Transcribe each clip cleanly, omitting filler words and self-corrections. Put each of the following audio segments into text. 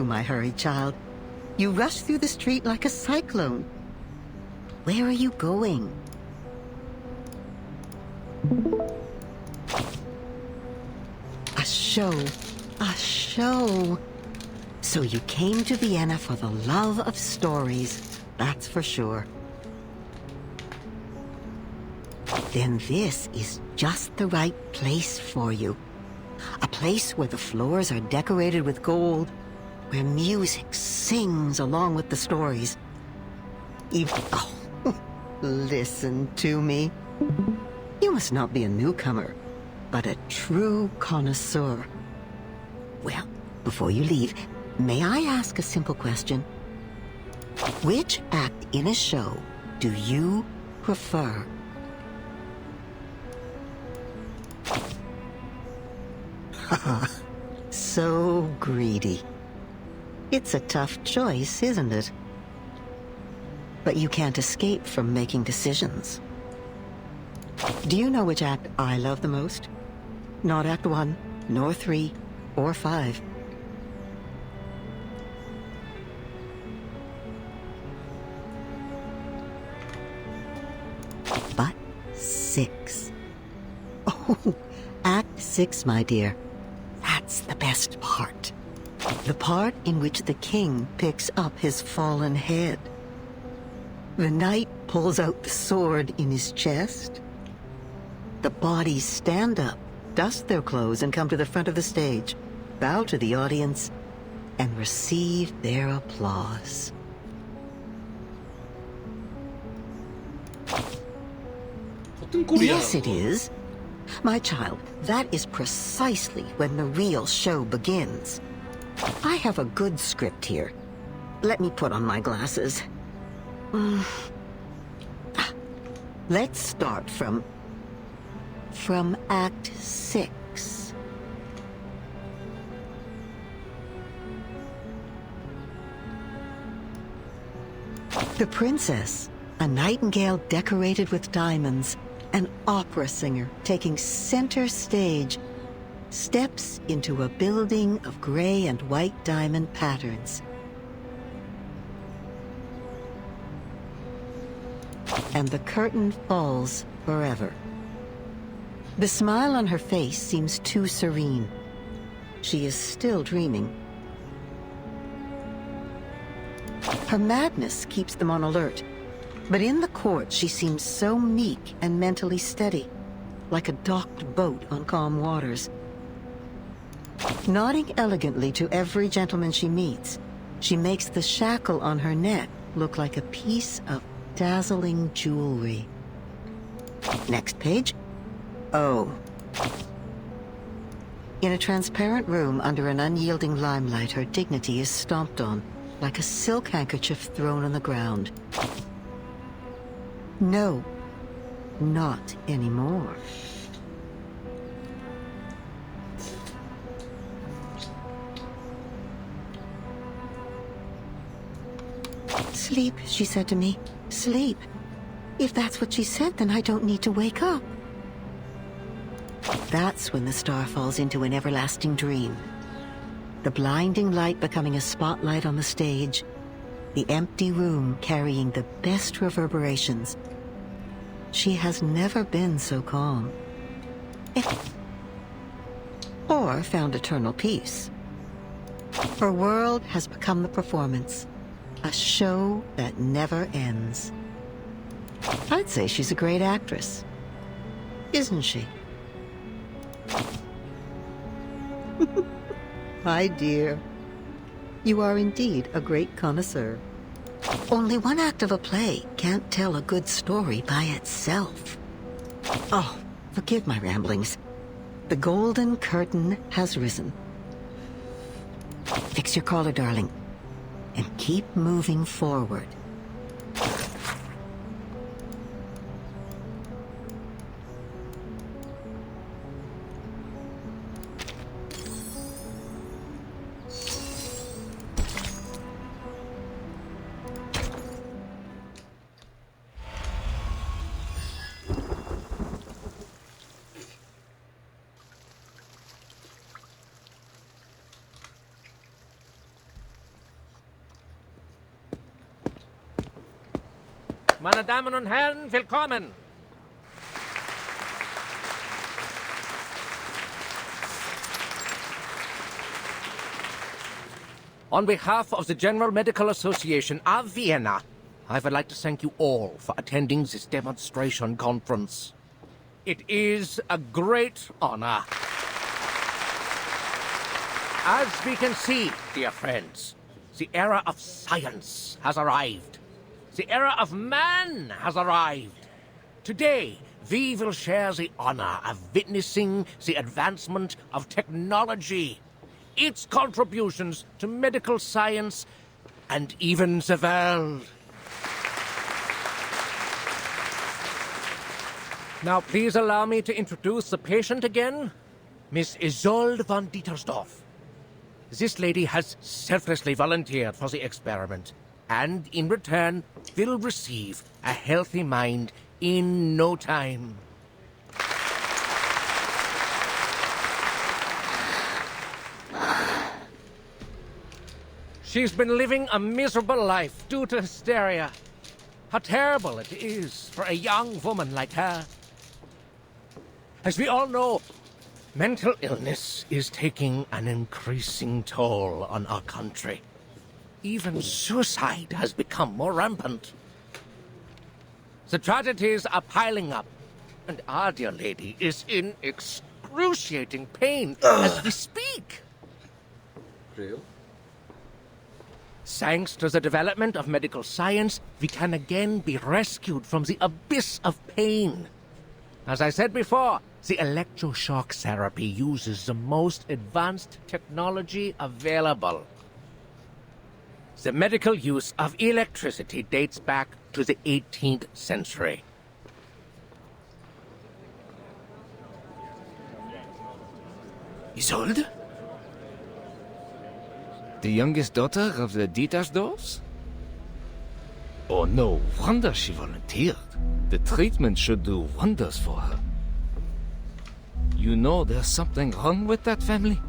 my hurried child. You rush through the street like a cyclone. Where are you going? A show. A show. So you came to Vienna for the love of stories, that's for sure. Then this is just the right place for you. A place where the floors are decorated with gold, where music sings along with the stories. Oh, listen to me. You must not be a newcomer, but a true connoisseur. Well, before you leave, may I ask a simple question? Which act in a show do you prefer? So greedy. It's a tough choice, isn't it? But you can't escape from making decisions. Do you know which act I love the most? Not Act 1, nor 3, or 5. But 6. Oh, Act 6, my dear. That's the best part. The part in which the king picks up his fallen head. The knight pulls out the sword in his chest. The bodies stand up, dust their clothes, and come to the front of the stage, bow to the audience, and receive their applause. Yes, it is. My child, that is precisely when the real show begins. I have a good script here. Let me put on my glasses. Let's start from Act 6. The princess, a nightingale decorated with diamonds, an opera singer taking center stage, steps into a building of gray and white diamond patterns. And the curtain falls forever. The smile on her face seems too serene. She is still dreaming. Her madness keeps them on alert. But in the court, she seems so meek and mentally steady, like a docked boat on calm waters. Nodding elegantly to every gentleman she meets, she makes the shackle on her neck look like a piece of dazzling jewelry. Next page. Oh. In a transparent room under an unyielding limelight, her dignity is stomped on, like a silk handkerchief thrown on the ground. No, not anymore. Sleep, she said to me. Sleep. If that's what she said, then I don't need to wake up. That's when the star falls into an everlasting dream. The blinding light becoming a spotlight on the stage, the empty room carrying the best reverberations. She has never been so calm. Or found eternal peace. Her world has become the performance, a show that never ends. I'd say she's a great actress, isn't she? My dear, you are indeed a great connoisseur. Only one act of a play can't tell a good story by itself. Oh, forgive my ramblings. The golden curtain has risen. Fix your collar, darling, and keep moving forward. Meine Damen und Herren, willkommen. On behalf of the General Medical Association of Vienna, I would like to thank you all for attending this demonstration conference. It is a great honor. As we can see, dear friends, the era of science has arrived. The era of man has arrived. Today, we will share the honor of witnessing the advancement of technology, its contributions to medical science, and even the world. Now, please allow me to introduce the patient again, Miss Isolde von Dietersdorf. This lady has selflessly volunteered for the experiment, and in return will receive a healthy mind in no time. She's been living a miserable life due to hysteria. How terrible it is for a young woman like her. As we all know, mental illness is taking an increasing toll on our country. Even suicide has become more rampant. The tragedies are piling up, and our dear lady is in excruciating pain as we speak. Real? Thanks to the development of medical science, we can again be rescued from the abyss of pain. As I said before, the electroshock therapy uses the most advanced technology available. The medical use of electricity dates back to the 18th century. Isolde? The youngest daughter of the Dietersdorfs? Oh, no wonder she volunteered. The treatment should do wonders for her. You know there's something wrong with that family?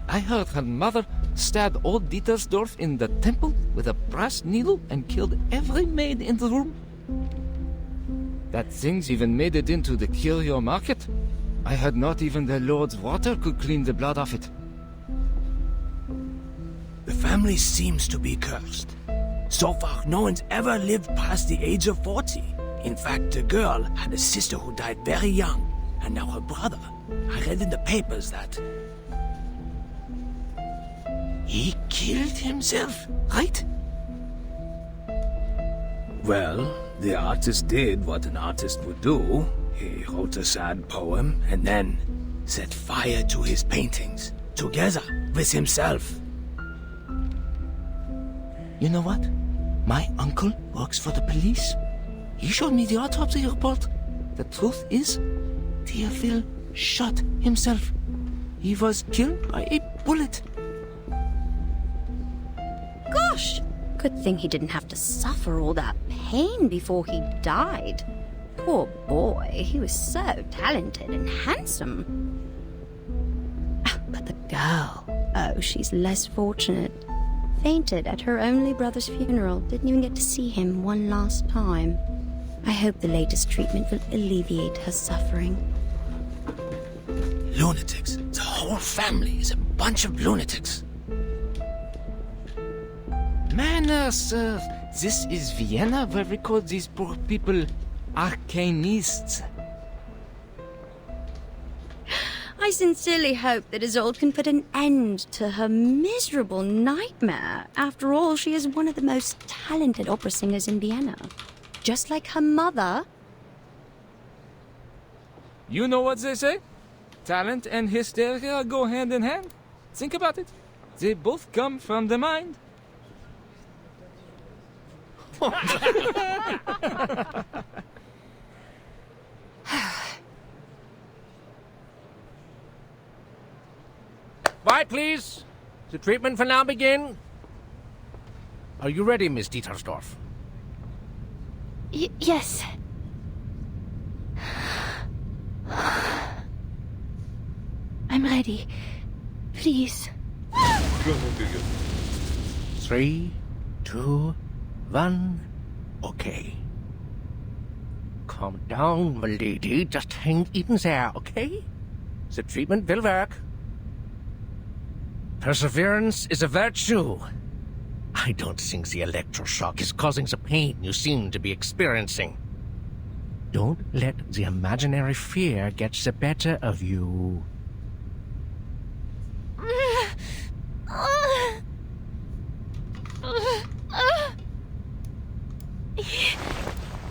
I heard her mother stabbed old Dietersdorf in the temple with a brass needle and killed every maid in the room. That thing's even made it into the curio market. I heard not even the Lord's water could clean the blood off it. The family seems to be cursed. So far, no one's ever lived past the age of 40. In fact, the girl had a sister who died very young, and now her brother. I read in the papers that he killed himself, right? Well, the artist did what an artist would do. He wrote a sad poem and then set fire to his paintings, together with himself. You know what? My uncle works for the police. He showed me the autopsy report. The truth is, Theophil shot himself. He was killed by a bullet. Gosh! Good thing he didn't have to suffer all that pain before he died. Poor boy, he was so talented and handsome. But the girl, oh, she's less fortunate. Fainted at her only brother's funeral, didn't even get to see him one last time. I hope the latest treatment will alleviate her suffering. Lunatics. The whole family is a bunch of lunatics. Manners, sir. This is Vienna where we call these poor people arcanists. I sincerely hope that Isolde can put an end to her miserable nightmare. After all, she is one of the most talented opera singers in Vienna. Just like her mother. You know what they say? Talent and hysteria go hand in hand. Think about it. They both come from the mind. Quiet, please. The treatment will now begin. Are you ready, Miss Dietersdorf? Yes. I'm ready. Please. 3, 2, 1. Okay. Calm down, my lady. Just hang in there, okay? The treatment will work. Perseverance is a virtue. I don't think the electroshock is causing the pain you seem to be experiencing. Don't let the imaginary fear get the better of you.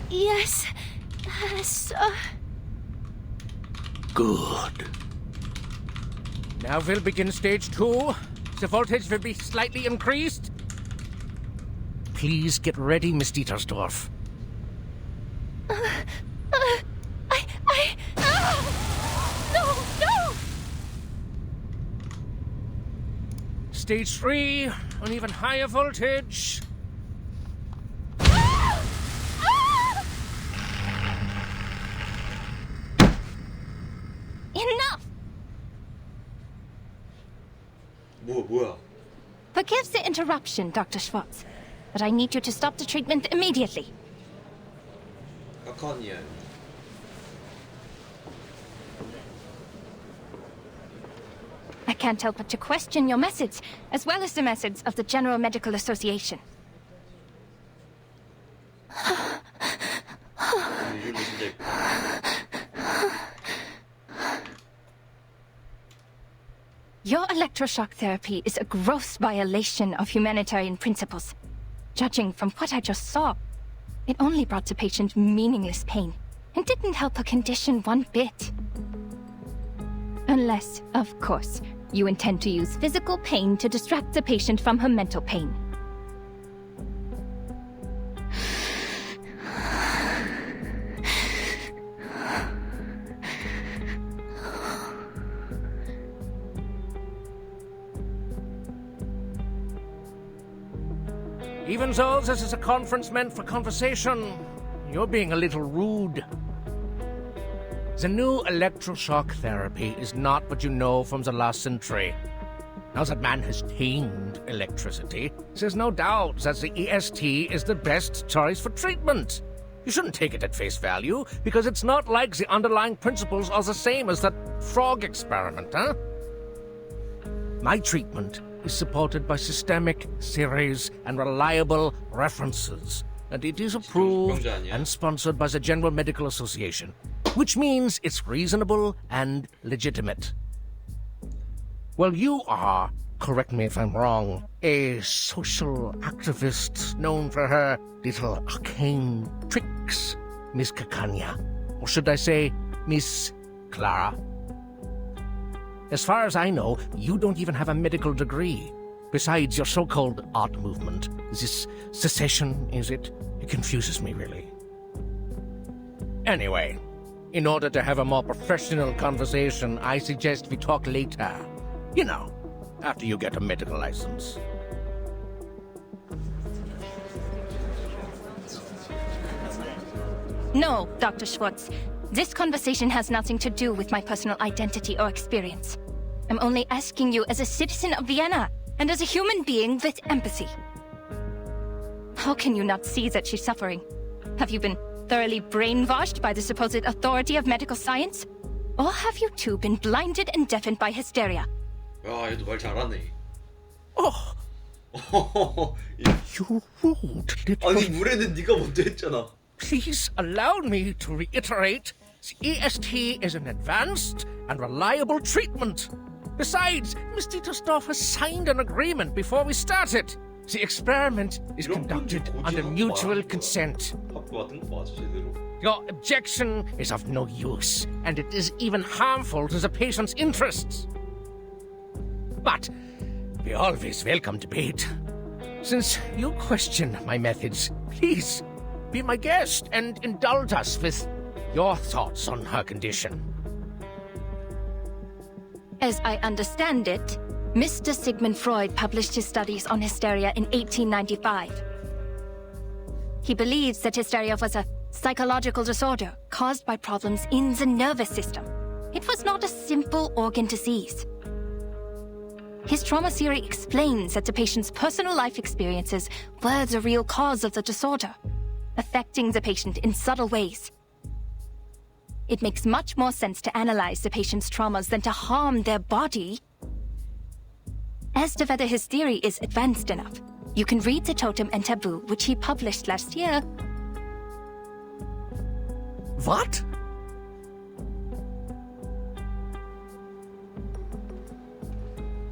Yes, sir. Good. Now we'll begin stage 2. The voltage will be slightly increased. Please get ready, Miss Dietersdorf. No! Stage 3, an even higher voltage. Enough! 뭐야? Forgive the interruption, Dr. Schwartz, but I need you to stop the treatment immediately. kakao niya. I can't help but to question your methods, as well as the methods of the General Medical Association. 이름도 진짜 있고. Your electroshock therapy is a gross violation of humanitarian principles. Judging from what I just saw, it only brought the patient meaningless pain and didn't help her condition one bit. Unless, of course, you intend to use physical pain to distract the patient from her mental pain. Even though this is a conference meant for conversation, you're being a little rude. The new electroshock therapy is not what you know from the last century. Now that man has tamed electricity, there's no doubt that the EST is the best choice for treatment. You shouldn't take it at face value, because it's not like the underlying principles are the same as that frog experiment, huh? My treatment is supported by systemic theories and reliable references, and it is approved and sponsored by the General Medical Association, which means it's reasonable and legitimate. Well, you are, correct me if I'm wrong, a social activist known for her little arcane tricks, Miss Cacania. Or should I say, Miss Clara? As far as I know, you don't even have a medical degree. Besides your so-called art movement. This secession, is it? It confuses me, really. Anyway, in order to have a more professional conversation, I suggest we talk later. You know, after you get a medical license. No, Dr. Schwartz. This conversation has nothing to do with my personal identity or experience. I'm only asking you as a citizen of Vienna and as a human being with empathy. How can you not see that she's suffering? Have you been thoroughly brainwashed by the supposed authority of medical science? Or have you two been blinded and deafened by hysteria? 야, 얘도 말 잘하네. Oh, you rude little... 아니 물에는 네가 먼저 했잖아. Please allow me to reiterate, the EST is an advanced and reliable treatment. Besides, Miss Dietersdorf has signed an agreement before we started. The experiment is conducted under mutual consent. 학교 같은 거 맞아 제대로. Your objection is of no use, and it is even harmful to the patient's interests. But we always welcome debate. Since you question my methods, please be my guest and indulge us with your thoughts on her condition. As I understand it, Mr. Sigmund Freud published his studies on hysteria in 1895. He believes that hysteria was a psychological disorder caused by problems in the nervous system. It was not a simple organ disease. His trauma theory explains that the patient's personal life experiences were the real cause of the disorder, affecting the patient in subtle ways. it makes much more sense to analyze the patient's traumas than to harm their body. As to whether his theory is advanced enough, you can read The Totem and Taboo, which he published last year. What?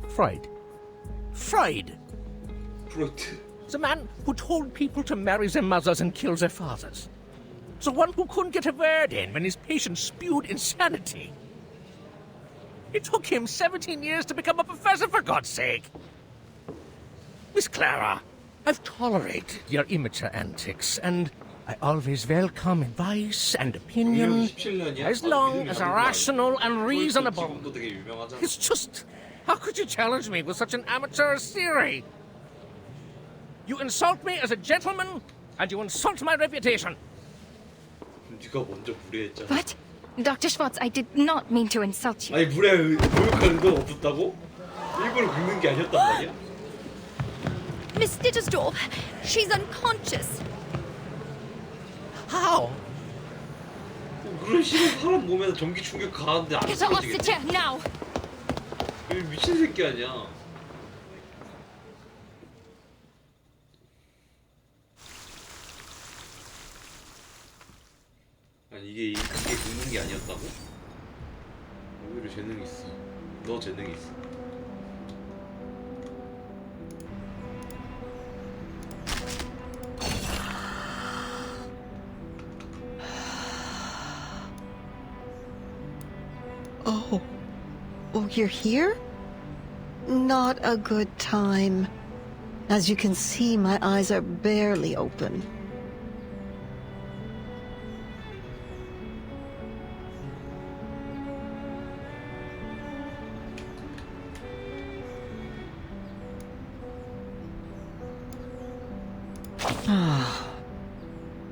Freud. Freud! 프로이트. The man who told people to marry their mothers and kill their fathers. The one who couldn't get a word in when his patients spewed insanity. It took him 17 years to become a professor, for God's sake. Miss Clara, I've tolerated your immature antics, and I always welcome advice and opinion, 2017년이야? as long as they're rational and reasonable. 지금도 되게 유명하잖아. It's just, how could you challenge me with such an amateur's theory? You insult me as a gentleman, and you insult my reputation. 네가 먼저 무례했잖아. What? Dr. Schwartz, I did not mean to insult you. 아니 모욕할 의도가 없었다고? 일부러 긁는 게 아니었단 말이야? Miss Dittersdorf, she's unconscious. How? 그런 식으로 사람 몸에서 전기 충격 가는데 안 Get her off the 쓰러지겠지? chair now! 이 미친 새끼 아니야. 아니 이게 긁는 게 아니었다고? 오히려 재능 있어. 너 재능 있어. Oh, you're here? Not a good time. As you can see, my eyes are barely open.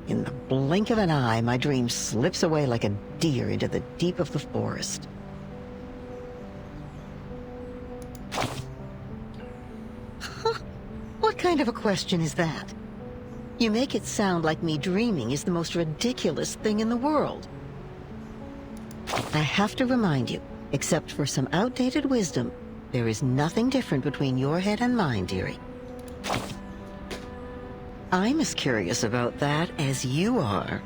In the blink of an eye, my dream slips away like a deer into the deep of the forest. What kind of a question is that? You make it sound like me dreaming is the most ridiculous thing in the world. I have to remind you, except for some outdated wisdom, there is nothing different between your head and mine, dearie. I'm as curious about that as you are.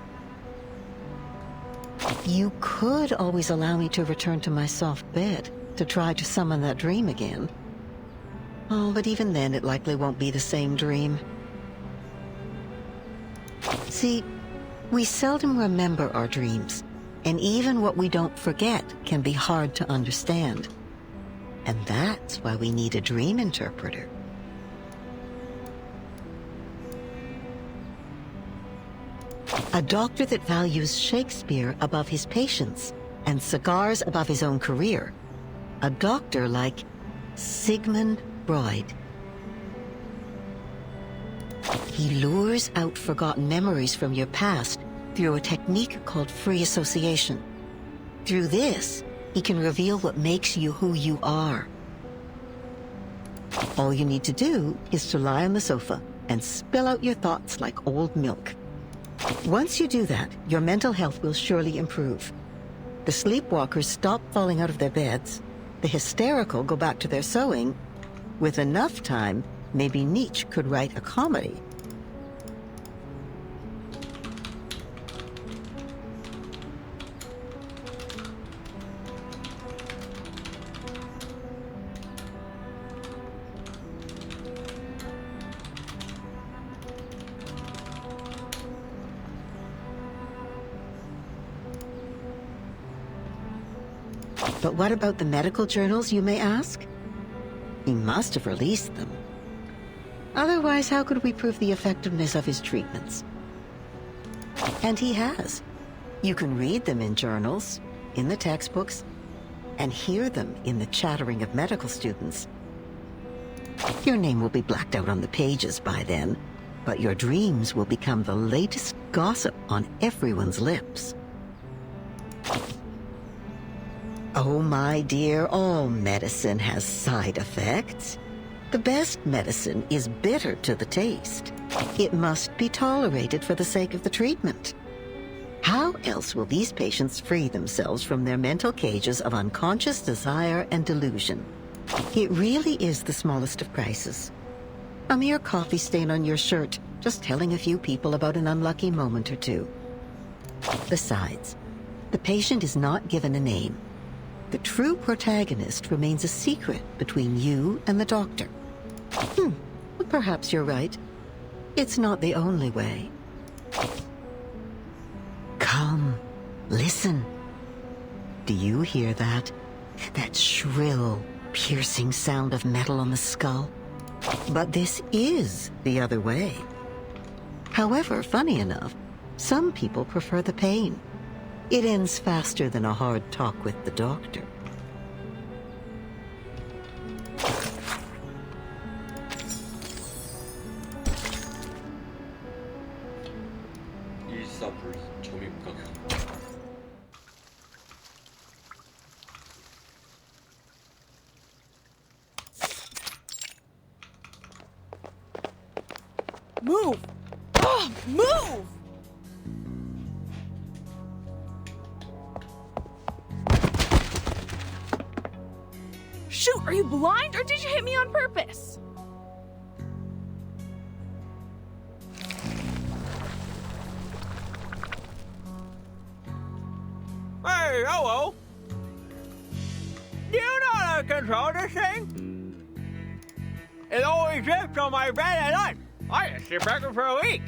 You could always allow me to return to my soft bed to try to summon that dream again. Oh, but even then it likely won't be the same dream. See, we seldom remember our dreams, and even what we don't forget can be hard to understand. And that's why we need a dream interpreter. A doctor that values Shakespeare above his patients and cigars above his own career. A doctor like Sigmund Freud. He lures out forgotten memories from your past through a technique called free association. Through this, he can reveal what makes you who you are. All you need to do is to lie on the sofa and spill out your thoughts like old milk. Once you do that, your mental health will surely improve. The sleepwalkers stop falling out of their beds, the hysterical go back to their sewing. With enough time, maybe Nietzsche could write a comedy. But what about the medical journals, you may ask? He must have released them. Otherwise, how could we prove the effectiveness of his treatments? And he has. You can read them in journals, in the textbooks, and hear them in the chattering of medical students. Your name will be blacked out on the pages by then, but your dreams will become the latest gossip on everyone's lips. Oh, my dear, all medicine has side effects. The best medicine is bitter to the taste. It must be tolerated for the sake of the treatment. How else will these patients free themselves from their mental cages of unconscious desire and delusion? It really is the smallest of crises. A mere coffee stain on your shirt, just telling a few people about an unlucky moment or two. Besides, the patient is not given a name. The true protagonist remains a secret between you and the doctor. Perhaps you're right. It's not the only way. Come, listen. Do you hear that? That shrill, piercing sound of metal on the skull? But this is the other way. However, funny enough, some people prefer the pain. It ends faster than a hard talk with the doctor. 일사불 점입 가격. Move! Oh, move! Shoot, are you blind or did you hit me on purpose? Hey, hello! Do you know how to control this thing? It always drips on my bed at night. I just sit back for a week.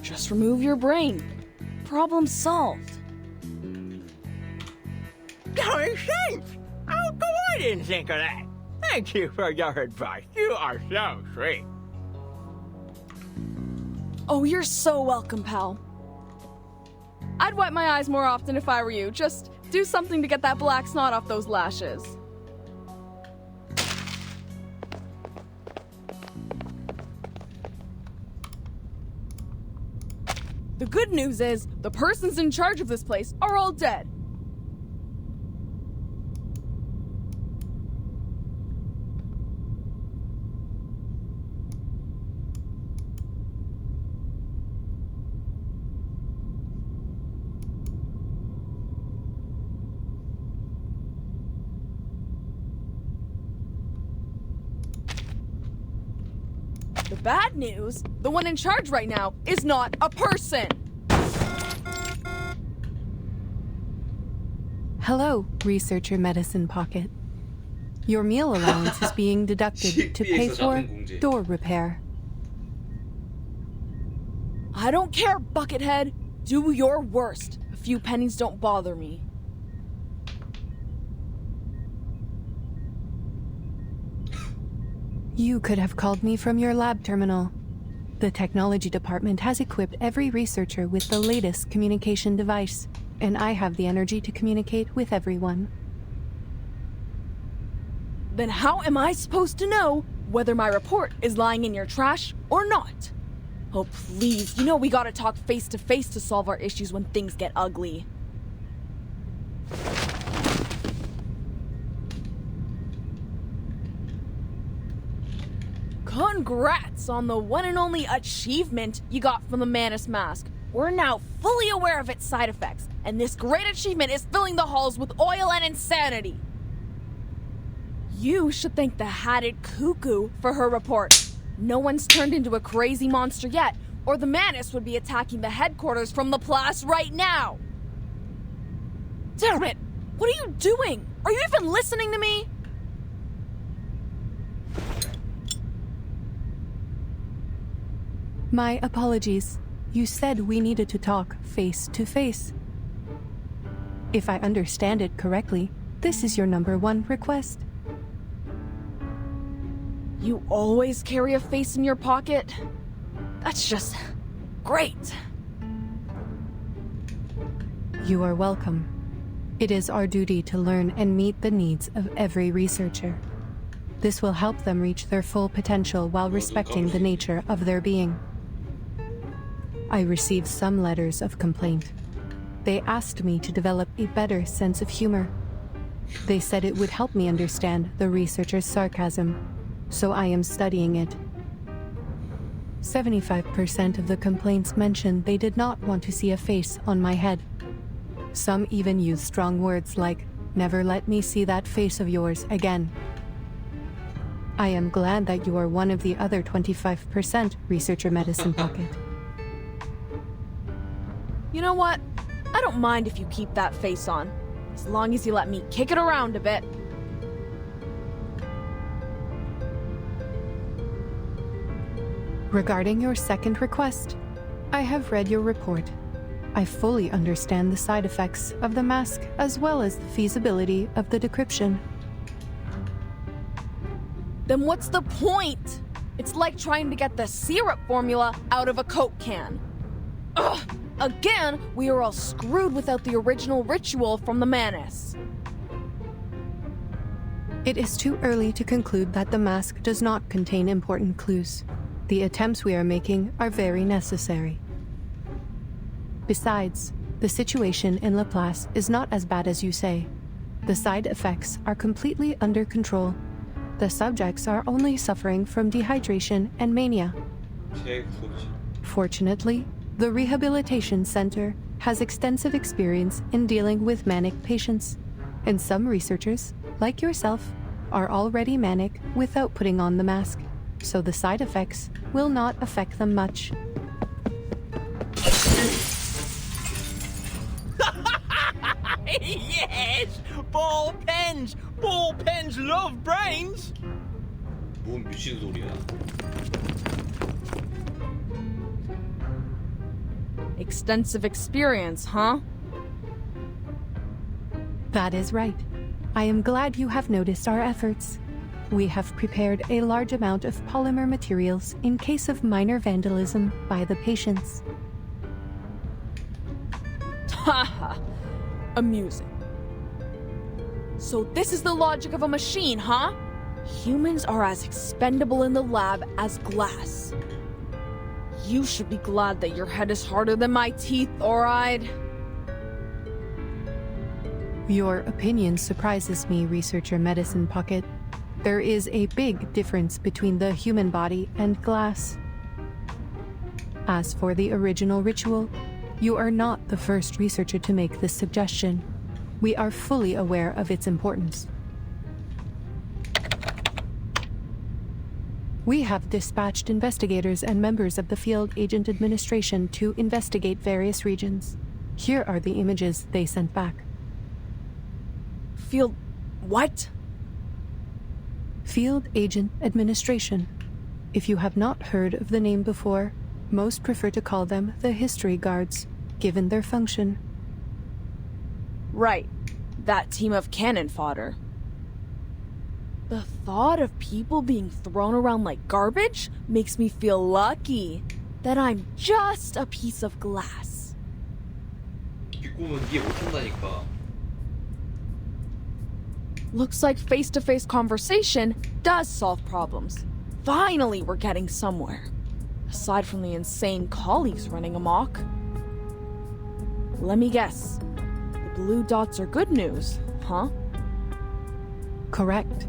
Just remove your brain. Problem solved. That makes sense. How come I didn't think of that? Thank you for your advice. You are so sweet. Oh, you're so welcome, pal. I'd wipe my eyes more often if I were you. Just do something to get that black snot off those lashes. The good news is, the persons in charge of this place are all dead. The bad news, the one in charge right now, is not a person. Hello, researcher medicine pocket. Your meal allowance is being deducted to pay for door repair. I don't care, Buckethead. Do your worst. A few pennies don't bother me. You could have called me from your lab terminal. The technology department has equipped every researcher with the latest communication device, and I have the energy to communicate with everyone. Then how am I supposed to know whether my report is lying in your trash or not? Oh, please, you know we gotta talk face to face to solve our issues when things get ugly. Congrats on the one and only achievement you got from the Manus mask. We're now fully aware of its side effects, and this great achievement is filling the halls with oil and insanity. You should thank the Hatted Cuckoo for her report. No one's turned into a crazy monster yet, or the Manus would be attacking the headquarters from the Place right now. Damn it! What are you doing? Are you even listening to me? My apologies. You said we needed to talk face to face. If I understand it correctly, this is your #1 request. You always carry a face in your pocket? That's just great. You are welcome. It is our duty to learn and meet the needs of every researcher. This will help them reach their full potential while respecting the nature of their being. I received some letters of complaint. They asked me to develop a better sense of humor. They said it would help me understand the researcher's sarcasm, so I am studying it. 75% of the complaints mentioned they did not want to see a face on my head. Some even used strong words like, "Never let me see that face of yours again." I am glad that you are one of the other 25%, Researcher Medicine Pocket. You know what? I don't mind if you keep that face on, as long as you let me kick it around a bit. Regarding your second request, I have read your report. I fully understand the side effects of the mask as well as the feasibility of the decryption. Then what's the point? It's like trying to get the syrup formula out of a Coke can. Ugh! Again, we are all screwed without the original ritual from the Manus. It is too early to conclude that the mask does not contain important clues. The attempts we are making are very necessary. Besides, the situation in Laplace is not as bad as you say. The side effects are completely under control. The subjects are only suffering from dehydration and mania. Fortunately, the Rehabilitation Center has extensive experience in dealing with manic patients, and some researchers, like yourself, are already manic without putting on the mask, so the side effects will not affect them much. Yes! Ball pens! Ball pens love brains! 뭔 미친 소리야. Extensive experience, huh? That is right. I am glad you have noticed our efforts. We have prepared a large amount of polymer materials in case of minor vandalism by the patients. Haha. Amusing. So this is the logic of a machine, huh? Humans are as expendable in the lab as glass. You should be glad that your head is harder than my teeth, alright? Your opinion surprises me, Researcher Medicine Pocket. There is a big difference between the human body and glass. As for the original ritual, you are not the first researcher to make this suggestion. We are fully aware of its importance. We have dispatched investigators and members of the Field Agent Administration to investigate various regions. Here are the images they sent back. Field... what? Field Agent Administration. If you have not heard of the name before, most prefer to call them the History Guards, given their function. Right. That team of cannon fodder. The thought of people being thrown around like garbage makes me feel lucky that I'm just a piece of glass. 비꼬면 이해 못한다니까. Looks like face-to-face conversation does solve problems. Finally, we're getting somewhere. Aside from the insane colleagues running amok. Let me guess. The blue dots are good news, huh? Correct.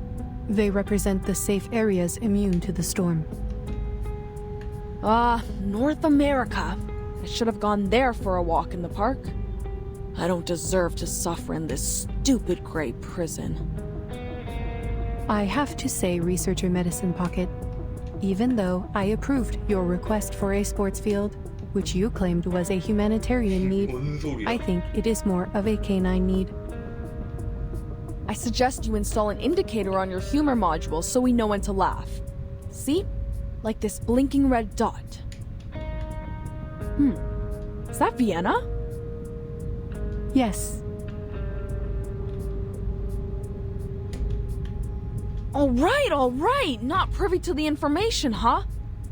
They represent the safe areas immune to the storm. North America. I should have gone there for a walk in the park. I don't deserve to suffer in this stupid gray prison. I have to say, Researcher Medicine Pocket, even though I approved your request for a sports field, which you claimed was a humanitarian need, 뭔 소리야. I think it is more of a canine need. I suggest you install an indicator on your humor module so we know when to laugh. See? Like this blinking red dot. Is that Vienna? Yes. All right. Not privy to the information, huh?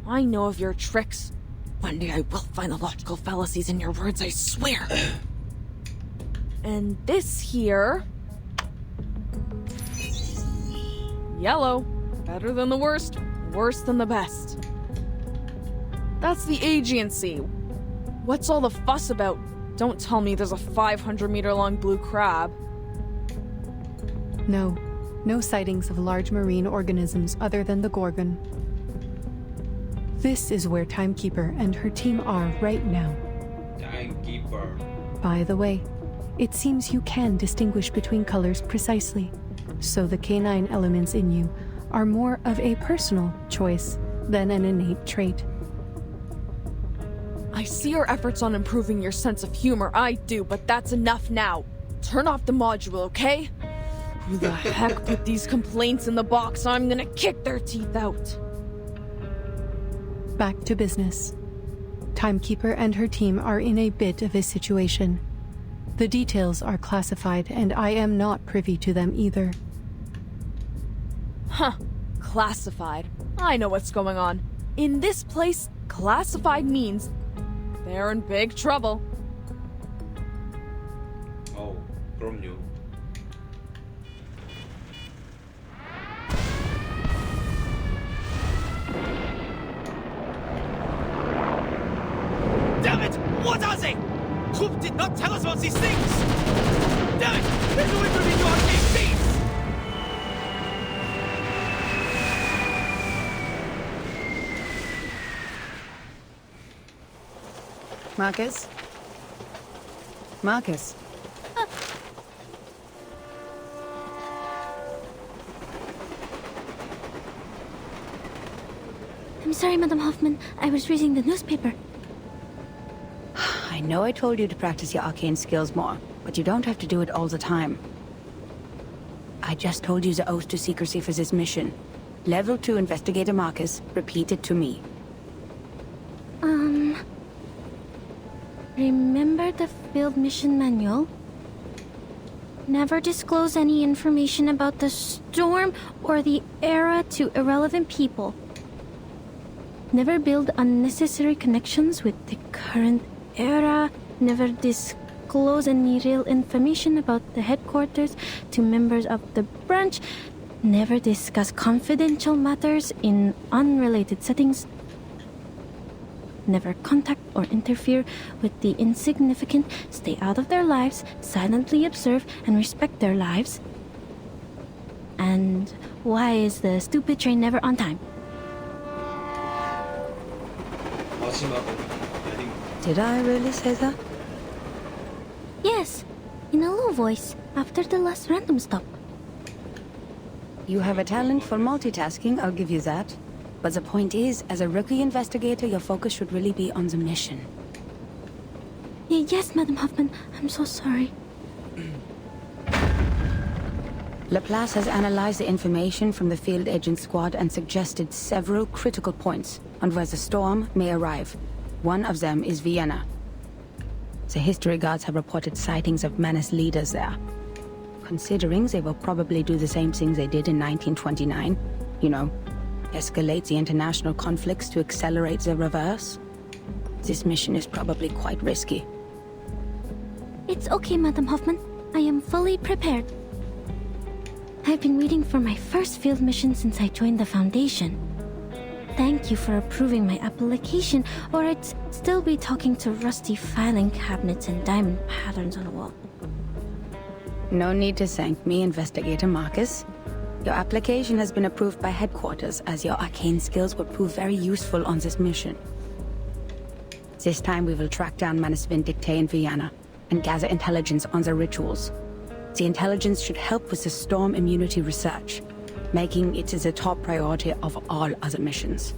I know of your tricks. One day I will find the logical fallacies in your words, I swear. And this here... Yellow. Better than the worst, worse than the best. That's the agency. What's all the fuss about? Don't tell me there's a 500-meter-long blue crab. No. No sightings of large marine organisms other than the Gorgon. This is where Timekeeper and her team are right now. Timekeeper. By the way, it seems you can distinguish between colors precisely, so the canine elements in you are more of a personal choice than an innate trait. I see your efforts on improving your sense of humor, I do, but that's enough now. Turn off the module, okay? Who the heck put these complaints in the box? I'm gonna kick their teeth out. Back to business. Timekeeper and her team are in a bit of a situation. The details are classified, and I am not privy to them either. Huh. Classified. I know what's going on. In this place, classified means they're in big trouble. Oh, 그럼요. Damn it! What are they? Troop did not tell us about these things! Damn it! There's no way to read your arcade, please! Marcus? Marcus? I'm sorry, Madam Hoffman. I was reading the newspaper. I know I told you to practice your arcane skills more, but you don't have to do it all the time. I just told you the oath to secrecy for this mission. Level 2 Investigator Marcus, repeat it to me. Remember the field mission manual? Never disclose any information about the storm or the era to irrelevant people. Never build unnecessary connections with the current era. Never disclose any real information about the headquarters to members of the branch. Never discuss confidential matters in unrelated settings. Never contact or interfere with the insignificant. Stay out of their lives, silently observe and respect their lives. And why is the stupid train never on time? 마지막은 Did I really say that? Yes, in a low voice, after the last random stop. You have a talent for multitasking, I'll give you that. But the point is, as a rookie investigator, your focus should really be on the mission. Yes, Madam Hoffman, I'm so sorry. Laplace has analyzed the information from the field agent squad and suggested several critical points on where the storm may arrive. One of them is Vienna. The history guards have reported sightings of menace leaders there. Considering they will probably do the same thing they did in 1929, you know, escalate the international conflicts to accelerate the reverse, this mission is probably quite risky. It's okay, Madam Hoffman. I am fully prepared. I've been waiting for my first field mission since I joined the Foundation. Thank you for approving my application, or I'd still be talking to rusty filing cabinets and diamond patterns on the wall. No need to thank me, Investigator Marcus. Your application has been approved by headquarters, as your arcane skills will prove very useful on this mission. This time we will track down Manus Vindictae in Vienna, and gather intelligence on their rituals. The intelligence should help with the storm immunity research, making it the top priority of all other missions.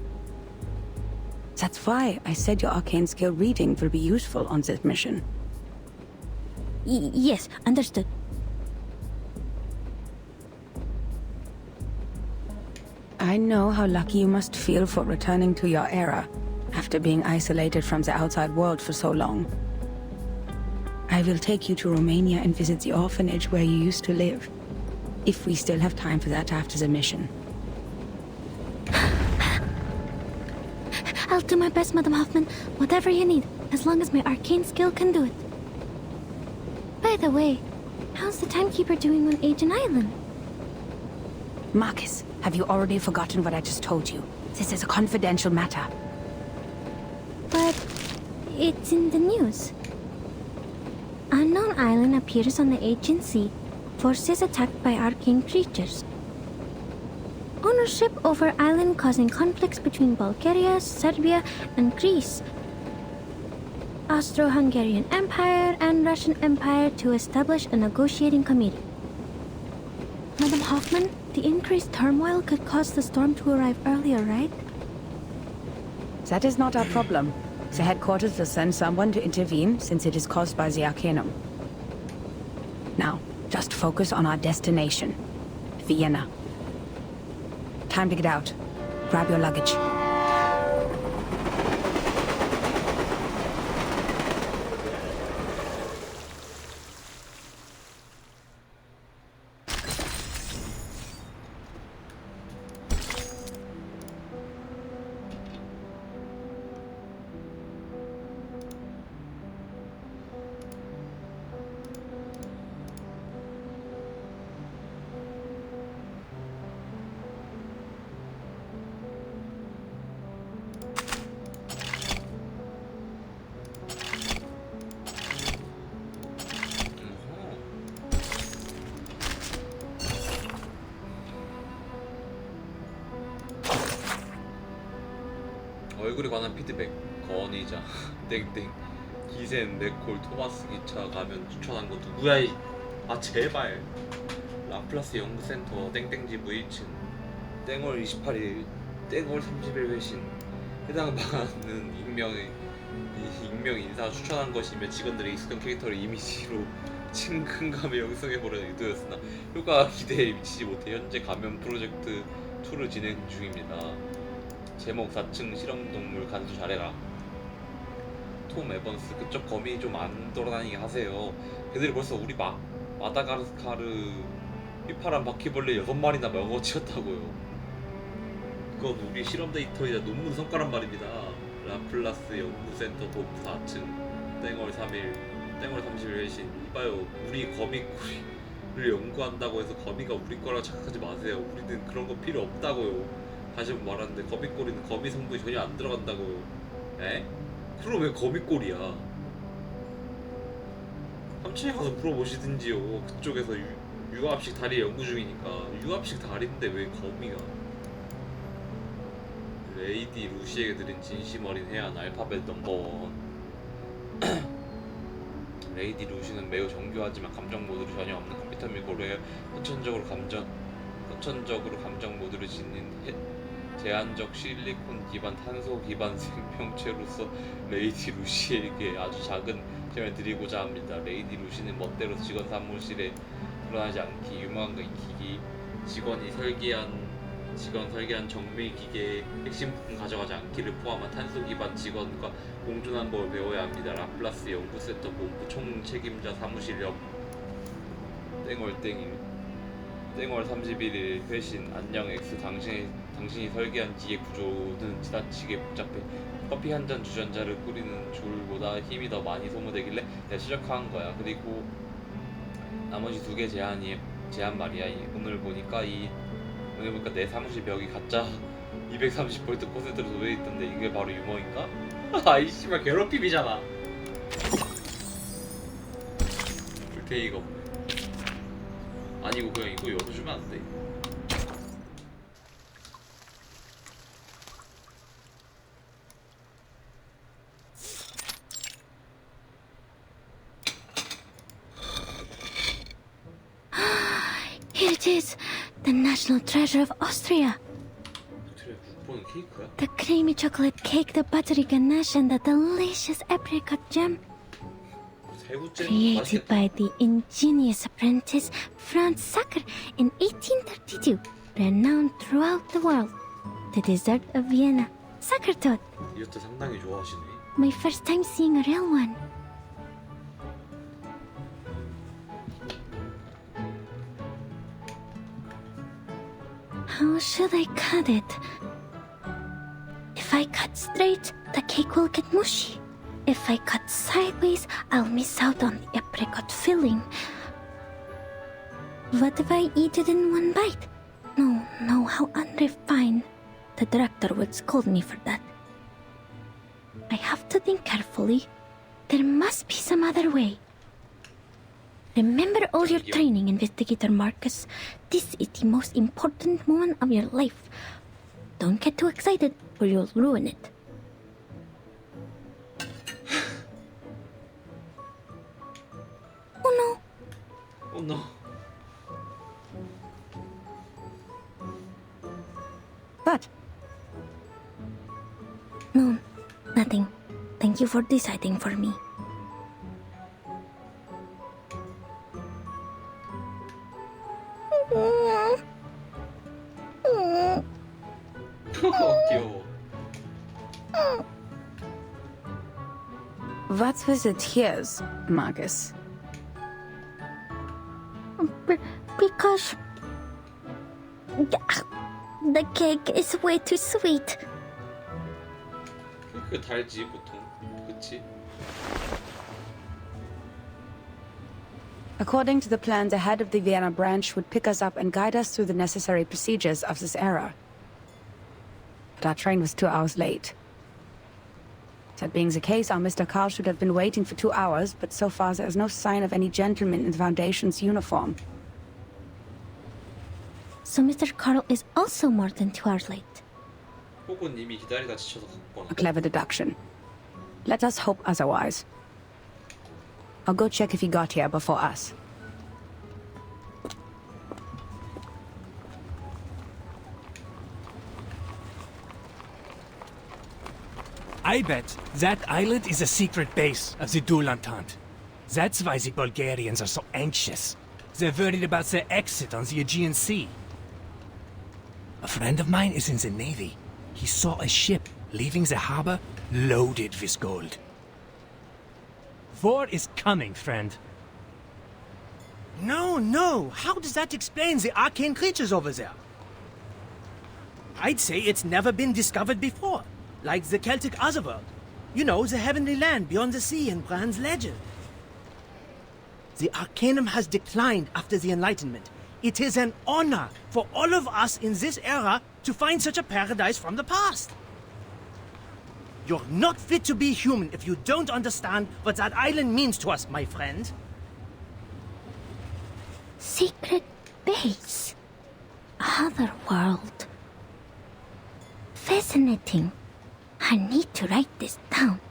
That's why I said your arcane skill reading will be useful on this mission. Yes, understood. I know how lucky you must feel for returning to your era, after being isolated from the outside world for so long. I will take you to Romania and visit the orphanage where you used to live. If we still have time for that after the mission. I'll do my best, Madam Hoffman. Whatever you need, as long as my arcane skill can do it. By the way, how's the timekeeper doing on Agent Island? Marcus, have you already forgotten what I just told you? This is a confidential matter. But it's in the news. Unknown island appears on the agency. Forces attacked by arcane creatures. Ownership over island causing conflicts between Bulgaria, Serbia, and Greece. Austro-Hungarian Empire and Russian Empire to establish a negotiating committee. Madam Hoffman, the increased turmoil could cause the storm to arrive earlier, right? That is not our problem. The headquarters will send someone to intervene since it is caused by the Arcanum. Now, just focus on our destination, Vienna. Time to get out. Grab your luggage. 얼굴에 관한 피드백 건의자 땡땡 기센 네콜 토마스 기차 가면 추천한 거 누구야 이... 아 제발 라플라스 연구센터 땡땡지 무일층 땡월 28일 땡월 30일 회신 해당 바는 익명 인사 추천한 것이며 직원들의 익숙한 캐릭터를 이미지로 친근감을 형성해보려는 의도였으나 효과가 기대에 미치지 못해 현재 감염 프로젝트 2를 진행 중입니다. 제목 4층 실험동물 간수 잘해라. 톰 에번스 그쪽 거미 좀 안 돌아다니게 하세요. 걔들이 벌써 우리 마다가스카르 휘파람 바퀴벌레 6마리나 먹어치웠다고요. 그건 우리 실험 데이터이자 논문 성과란 말입니다. 라플라스 연구센터 도프 4층 땡월 3일 땡월 30일 회신. 이봐요, 우리 거미꼬리를 연구한다고 해서 거미가 우리 거라 착각하지 마세요. 우리는 그런 거 필요 없다고요. 다시 한번 말하는데 거미꼬리는 거미 성분이 전혀 안 들어간다고요. 에? 그럼 왜 거미꼬리야? 삼촌에 가서 물어보시든지요. 그쪽에서 유압식 다리 연구 중이니까. 유압식 다리인데 왜 거미가? 레이디 루시에게 드린 진심 어린 해안 알파벳 넘버원. 레이디 루시는 매우 정교하지만 감정 모드를 전혀 없는 컴퓨터 및 고래에 선천적으로 감정 모드를 지닌 제한적 실리콘 기반 탄소 기반 생명체로서 레이디 루시에게 아주 작은 제안을 드리고자 합니다. 레이디 루시는 멋대로 직원 사무실에 드러나지 않기, 유망한 기기, 직원 설계한 정밀 기계의 핵심 부품 가져가지 않기를 포함한 탄소 기반 직원과 공존한 법을 배워야 합니다. 라플라스 연구센터 본부 총책임자 사무실 옆 땡월 31일 회신. 안녕 X. 당신이 설계한 기계 구조는 지나치게 복잡해 커피 한 잔 주전자를 끓이는 줄보다 힘이 더 많이 소모되길래 내가 최적화한 거야. 그리고 나머지 2개 제한 말이야. 오늘 보니까 내 사무실 벽이 가짜 230V 코세트로 도배해 있던데 이게 바로 유머인가? 아이 씨발 괴롭힘이잖아. 불태이가 없네. 아니고 그냥 이거 열어주면 안 돼? Here it is, the national treasure of Austria. 케이크야? The creamy chocolate cake, the buttery ganache, and the delicious apricot jam. Created by the ingenious apprentice Franz Sacker in 1832, renowned throughout the world. The dessert of Vienna, Sakertot, 이것도 상당히 좋아하시네. my first time seeing a real one. How should I cut it? If I cut straight, the cake will get mushy. If I cut sideways, I'll miss out on the apricot filling. What if I eat it in one bite? No, how unrefined. The director would scold me for that. I have to think carefully. There must be some other way. Remember all your training, Investigator Marcus. This is the most important moment of your life. Don't get too excited or you'll ruin it. Oh no. Oh no. But No, nothing. Thank you for deciding for me. 귀여워. what's with the tears, Marcus? Because the cake is way too sweet. 그 달지 보통. 그치? According to the plan, the head of the Vienna branch would pick us up and guide us through the necessary procedures of this era. But our train was 2 hours late. That being the case, our Mr. Carl should have been waiting for 2 hours, but so far there is no sign of any gentleman in the Foundation's uniform. So Mr. Carl is also more than 2 hours late. 혹은 이미 기다리다 지쳐서 갔거나. A clever deduction. Let us hope otherwise. I'll go check if he got here before us. I bet that island is a secret base of the Dual Entente. That's why the Bulgarians are so anxious. They're worried about their exit on the Aegean Sea. A friend of mine is in the Navy. He saw a ship leaving the harbor loaded with gold. War is coming, friend. No. How does that explain the arcane creatures over there? I'd say it's never been discovered before. Like the Celtic Otherworld. You know, the heavenly land beyond the sea in Bran's legend. The Arcanum has declined after the Enlightenment. It is an honor for all of us in this era to find such a paradise from the past. You're not fit to be human if you don't understand what that island means to us, my friend. Secret base. Other world. Fascinating. I need to write this down.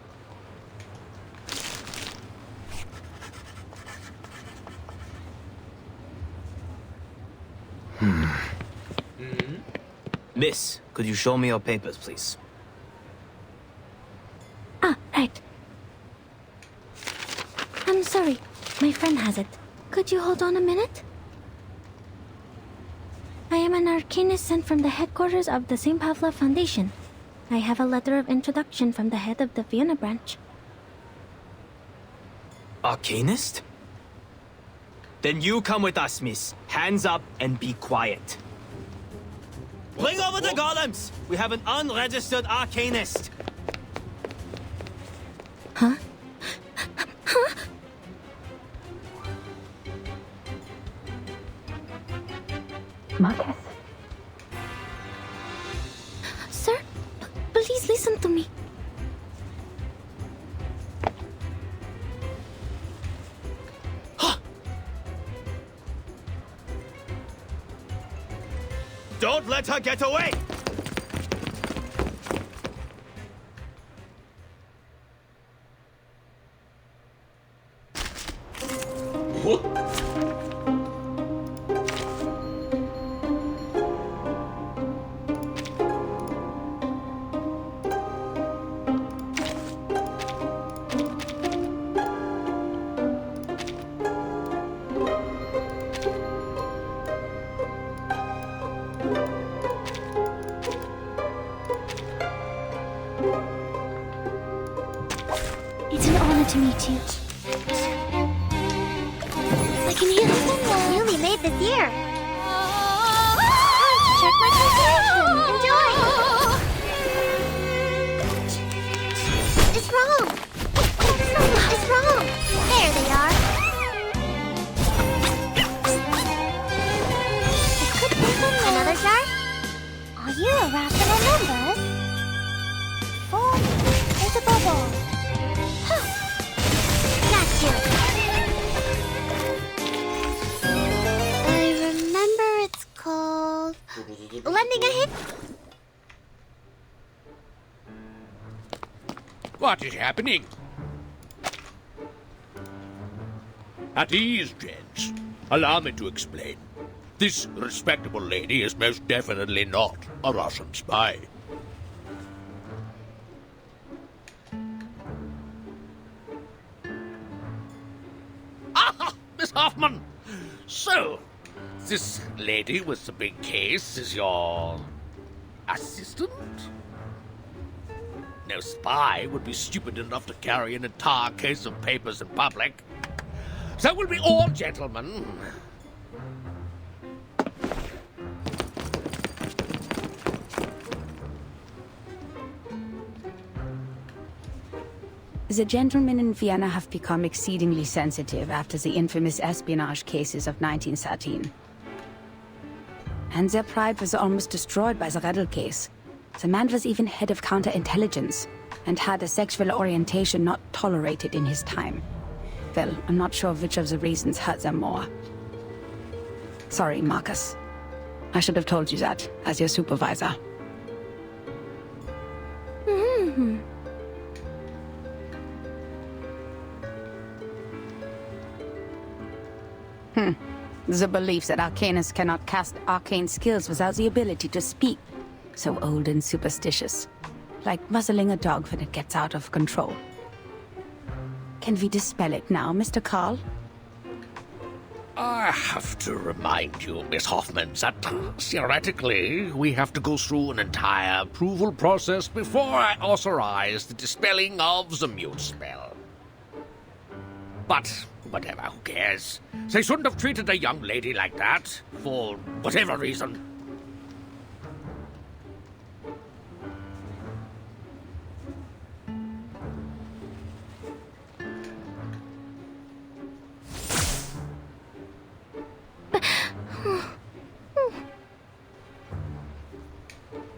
Miss, could you show me your papers, please? Ah, right. I'm sorry. My friend has it. Could you hold on a minute? I am an arcanist sent from the headquarters of the St. Pavlov Foundation. I have a letter of introduction from the head of the Vienna branch. Arcanist? Then you come with us, miss. Hands up and be quiet. Bring over the golems! We have an unregistered arcanist! Huh? Marcus? Sir, please listen to me. Don't let her get away! What? honor to meet you. I can hear the newly made this year. Check my translation. Enjoy. It's wrong. It's wrong. There they are. It could be another jar. Are you wrapped in numbers? 4 is a bubble. Huh. Got you. I remember it's called lending a hand. What is happening? At ease, gents. Allow me to explain. This respectable lady is most definitely not a Russian spy. Ah, Miss Hoffman! So, this lady with the big case is your assistant? No spy would be stupid enough to carry an entire case of papers in public. So we'll be all gentlemen. The gentlemen in Vienna have become exceedingly sensitive after the infamous espionage cases of 1913. And their pride was almost destroyed by the Redl case. The man was even head of counterintelligence, and had a sexual orientation not tolerated in his time. Well, I'm not sure which of the reasons hurt them more. Sorry, Marcus. I should have told you that, as your supervisor. The belief that arcanists cannot cast arcane skills without the ability to speak. So old and superstitious. Like muzzling a dog when it gets out of control. Can we dispel it now, Mr. Carl? I have to remind you, Miss Hoffman, that theoretically we have to go through an entire approval process before I authorize the dispelling of the mute spell. But whatever, who cares? They shouldn't have treated a young lady like that, for whatever reason.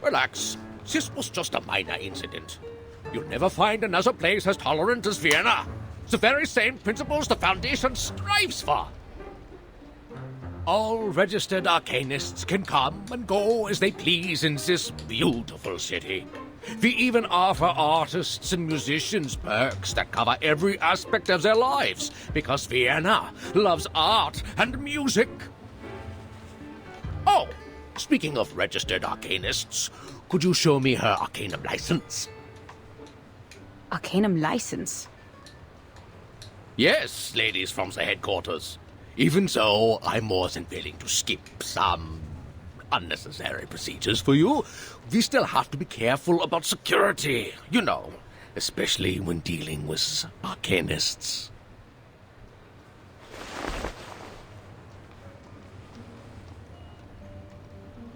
Relax. This was just a minor incident. You'll never find another place as tolerant as Vienna. The very same principles the Foundation strives for. All registered arcanists can come and go as they please in this beautiful city. We even offer artists and musicians perks that cover every aspect of their lives, because Vienna loves art and music. Oh, speaking of registered arcanists, could you show me her Arcanum license? Arcanum license? Yes, ladies from the headquarters. Even so, I'm more than willing to skip some unnecessary procedures for you. We still have to be careful about security, you know, especially when dealing with arcanists.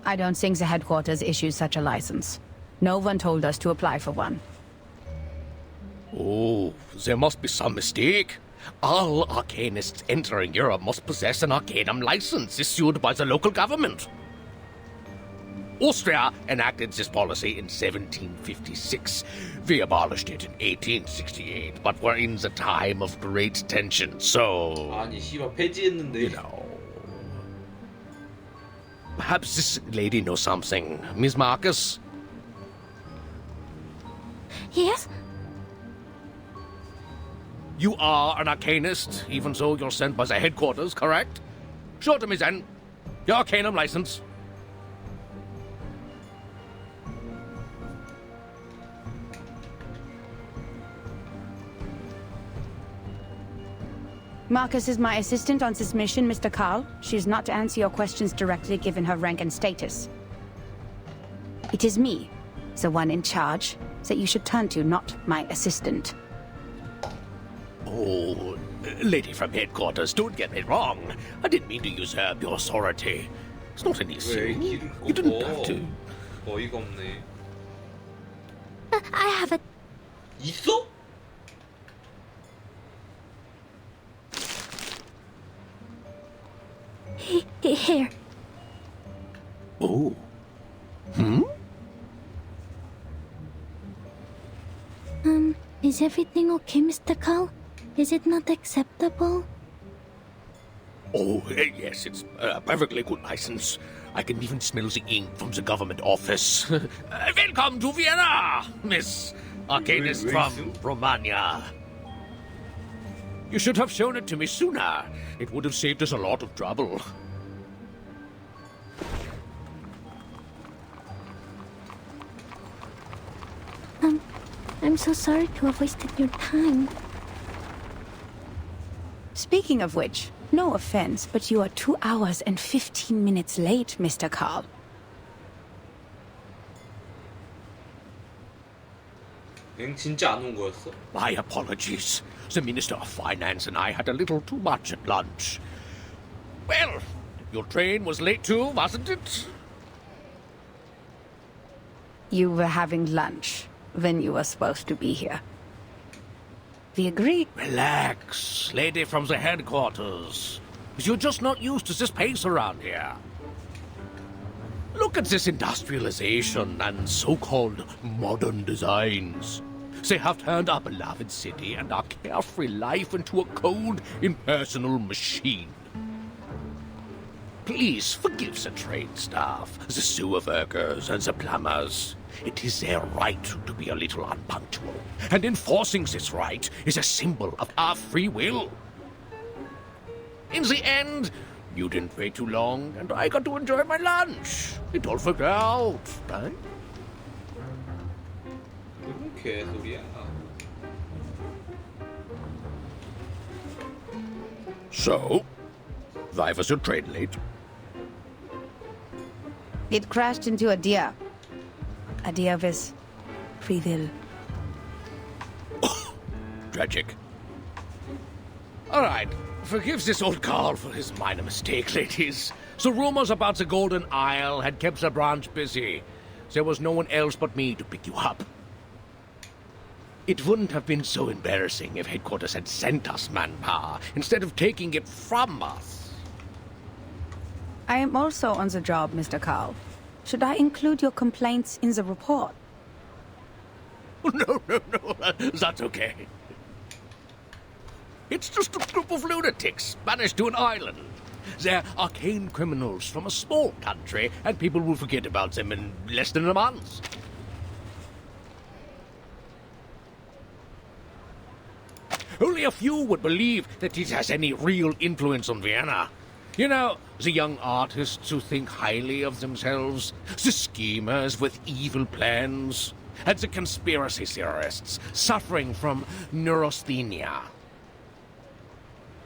I don't think the headquarters issues such a license. No one told us to apply for one. Oh, there must be some mistake. All arcanists entering Europe must possess an Arcanum license issued by the local government. Austria enacted this policy in 1756. We abolished it in 1868, but we're in the time of great tension, so... 아니 씨발 폐지했는데. You know... Perhaps this lady knows something. Miss Marcus? Yes? You are an arcanist, even so you're sent by the headquarters, correct? Show to me then. Your Arcanum license. Marcus is my assistant on this mission, Mr. Carl. She is not to answer your questions directly given her rank and status. It is me, the one in charge, that you should turn to, not my assistant. Oh, lady from headquarters, don't get me wrong. I didn't mean to usurp your authority. It's not an issue. You didn't have to. 어이가 없네. I have a... 있어? Here. Oh. Hmm? Is everything okay, Mr. Carl? Is it not acceptable? Oh, yes, it's a perfectly good license. I can even smell the ink from the government office. Welcome to Vienna, Miss Arcanist from Romania. You should have shown it to me sooner. It would have saved us a lot of trouble. I'm so sorry to have wasted your time. Speaking of which, no offense, but you are 2 hours and 15 minutes late, Mr. Carl. 엥 진짜 안 온 거였어? My apologies. The Minister of Finance and I had a little too much at lunch. Well, your train was late too, wasn't it? You were having lunch when you were supposed to be here. We agree. Relax, lady from the headquarters. You're just not used to this pace around here. Look at this industrialization and so-called modern designs. They have turned our beloved city and our carefree life into a cold, impersonal machine. Please forgive the train staff, the sewer workers, and the plumbers. It is their right to be a little unpunctual, and enforcing this right is a symbol of our free will. In the end, you didn't wait too long, and I got to enjoy my lunch. It all worked out, right? 무슨 개소리야? So, why was your train late? It crashed into a deer. A deer with free will. Tragic. All right, forgive this old Carl for his minor mistake, ladies. The rumors about the Golden Isle had kept the branch busy. There was no one else but me to pick you up. It wouldn't have been so embarrassing if headquarters had sent us manpower instead of taking it from us. I am also on the job, Mr. Carl. Should I include your complaints in the report? No, that's okay. It's just a group of lunatics banished to an island. They're arcane criminals from a small country, and people will forget about them in less than a month. Only a few would believe that it has any real influence on Vienna. You know, the young artists who think highly of themselves, the schemers with evil plans, and the conspiracy theorists suffering from neurasthenia.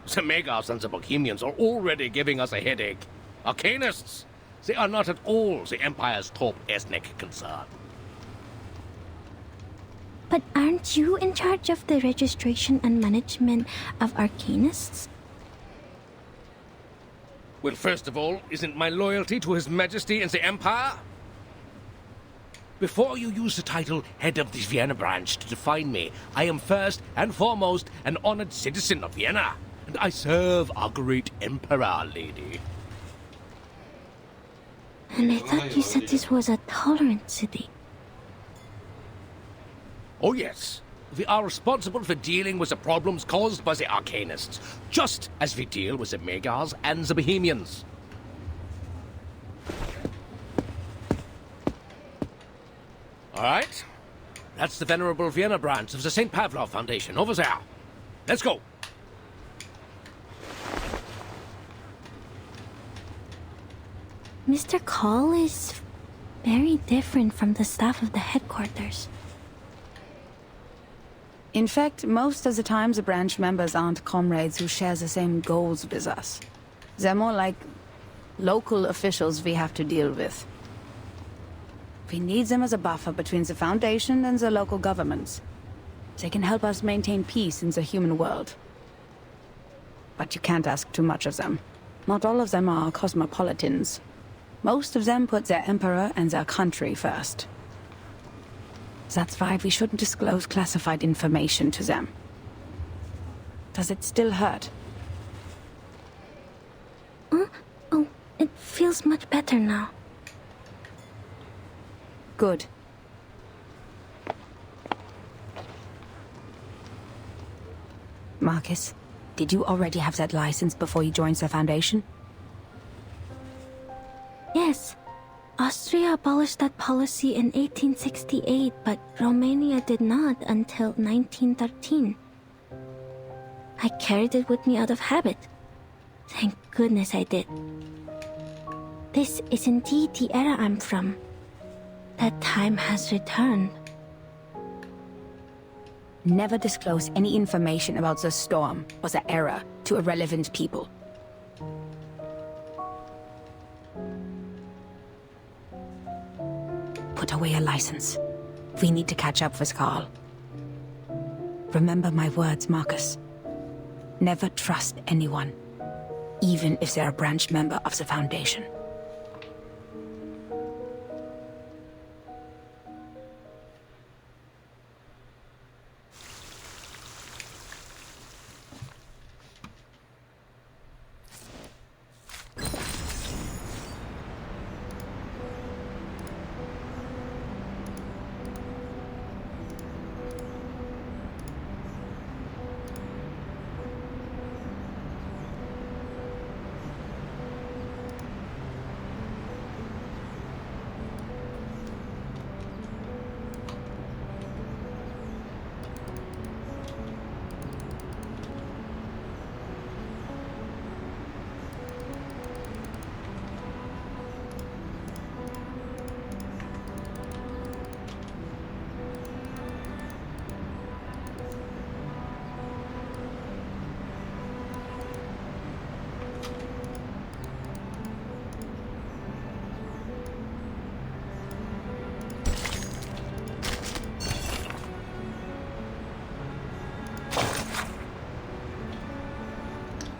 The Megars and the Bohemians are already giving us a headache. Arcanists, they are not at all the Empire's top ethnic concern. But aren't you in charge of the registration and management of Arcanists? Well, first of all, isn't my loyalty to His Majesty and the Empire? Before you use the title Head of the Vienna Branch to define me, I am first and foremost an honored citizen of Vienna, and I serve our great Emperor, lady. And I thought you said this was a tolerant city. Oh, yes. We are responsible for dealing with the problems caused by the Arcanists, just as we deal with the Megars and the Bohemians. All right. That's the venerable Vienna branch of the St. Pavlov Foundation over there. Let's go. Mr. Call is very different from the staff of the headquarters. In fact, most of the time the branch members aren't comrades who share the same goals with us. They're more like local officials we have to deal with. We need them as a buffer between the Foundation and the local governments. They can help us maintain peace in the human world. But you can't ask too much of them. Not all of them are cosmopolitans. Most of them put their emperor and their country first. That's why we shouldn't disclose classified information to them. Does it still hurt? Oh, it feels much better now. Good. Marcus, did you already have that license before you joined the Foundation? Yes. Austria abolished that policy in 1868, but Romania did not until 1913. I carried it with me out of habit. Thank goodness I did. This is indeed the era I'm from. That time has returned. Never disclose any information about the storm or the era to irrelevant people. Put away your license. We need to catch up with Carl. Remember my words, Marcus. Never trust anyone, even if they're a branch member of the Foundation.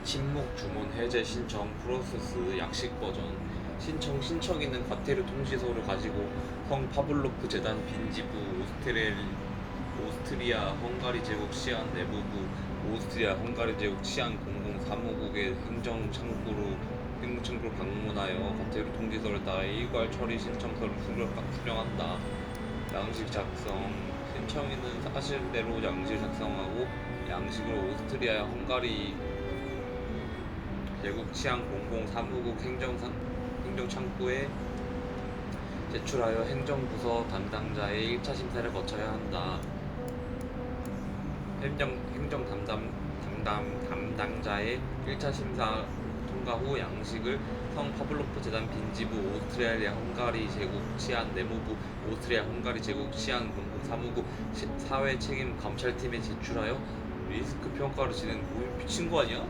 침묵 주문 해제 신청 프로세스 약식 버전 신청 있는 과태료 통지서를 가지고 성 파블로프 재단 빈지부 오스트리아 헝가리 제국 치안 내부부 오스트리아 헝가리 제국 치안 공공사무국의 행정창구로 방문하여 과태료 통지서를 따라 일괄 처리 신청서를 수령한다. 양식 작성 신청인은 사실대로 양식을 작성하고 양식을 오스트리아 헝가리 제국 치안 공공사무국 행정창구에 제출하여 행정부서 담당자의 1차 심사를 거쳐야 한다. 행정 담당자의 1차 심사 통과 후 양식을 성 파블로프 재단 빈지부 오스트리아 헝가리 제국 치안 내무부 오스트리아 헝가리 제국 치안 공공사무국 사회 책임 감찰팀에 제출하여 리스크 평가를 미친 거 아니야?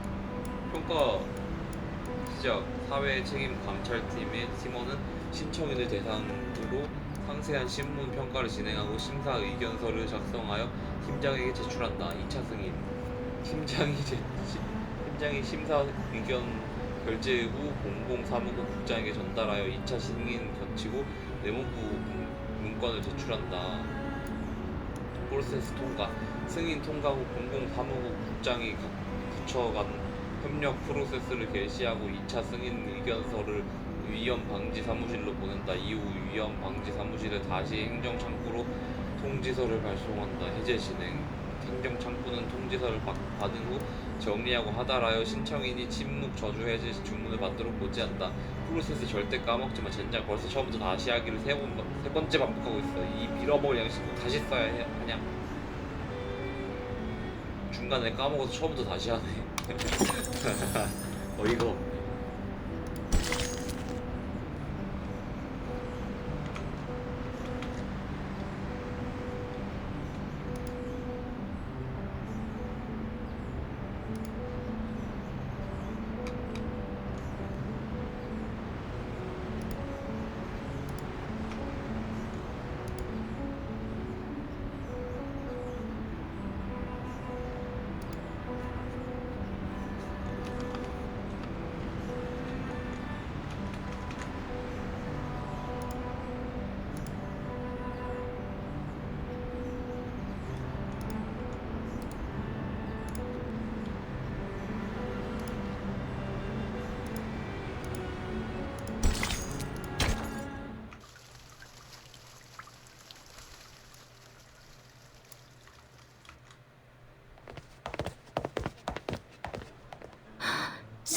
평가 시작. 사회 책임 감찰팀의 팀원은 신청인을 대상으로 상세한 신문 평가를 진행하고 심사 의견서를 작성하여 팀장에게 제출한다. 2차 승인. 팀장이 심사 의견 결제 후 공공사무국 국장에게 전달하여 2차 승인 거치고 내무부 문건을 제출한다. 프로세스 통과. 승인 통과 후 공공사무국 국장이 각 부처 간 협력 프로세스를 개시하고 2차 승인 의견서를 위험 방지 사무실로 보낸다. 이후 위험 방지 사무실에 다시 행정창구로 통지서를 발송한다. 해제 진행. 행정창구는 통지서를 받은 후 정리하고 하달하여 신청인이 침묵 저주 해제 주문을 받도록 고지한다. 프로세스 절대 까먹지마. 젠장 벌써 처음부터 다시 하기를 세 번째 반복하고 있어. 이 빌어먹을 양식도 다시 써야 하냐? 중간에 까먹어서 처음부터 다시 하네. 어이가 없네.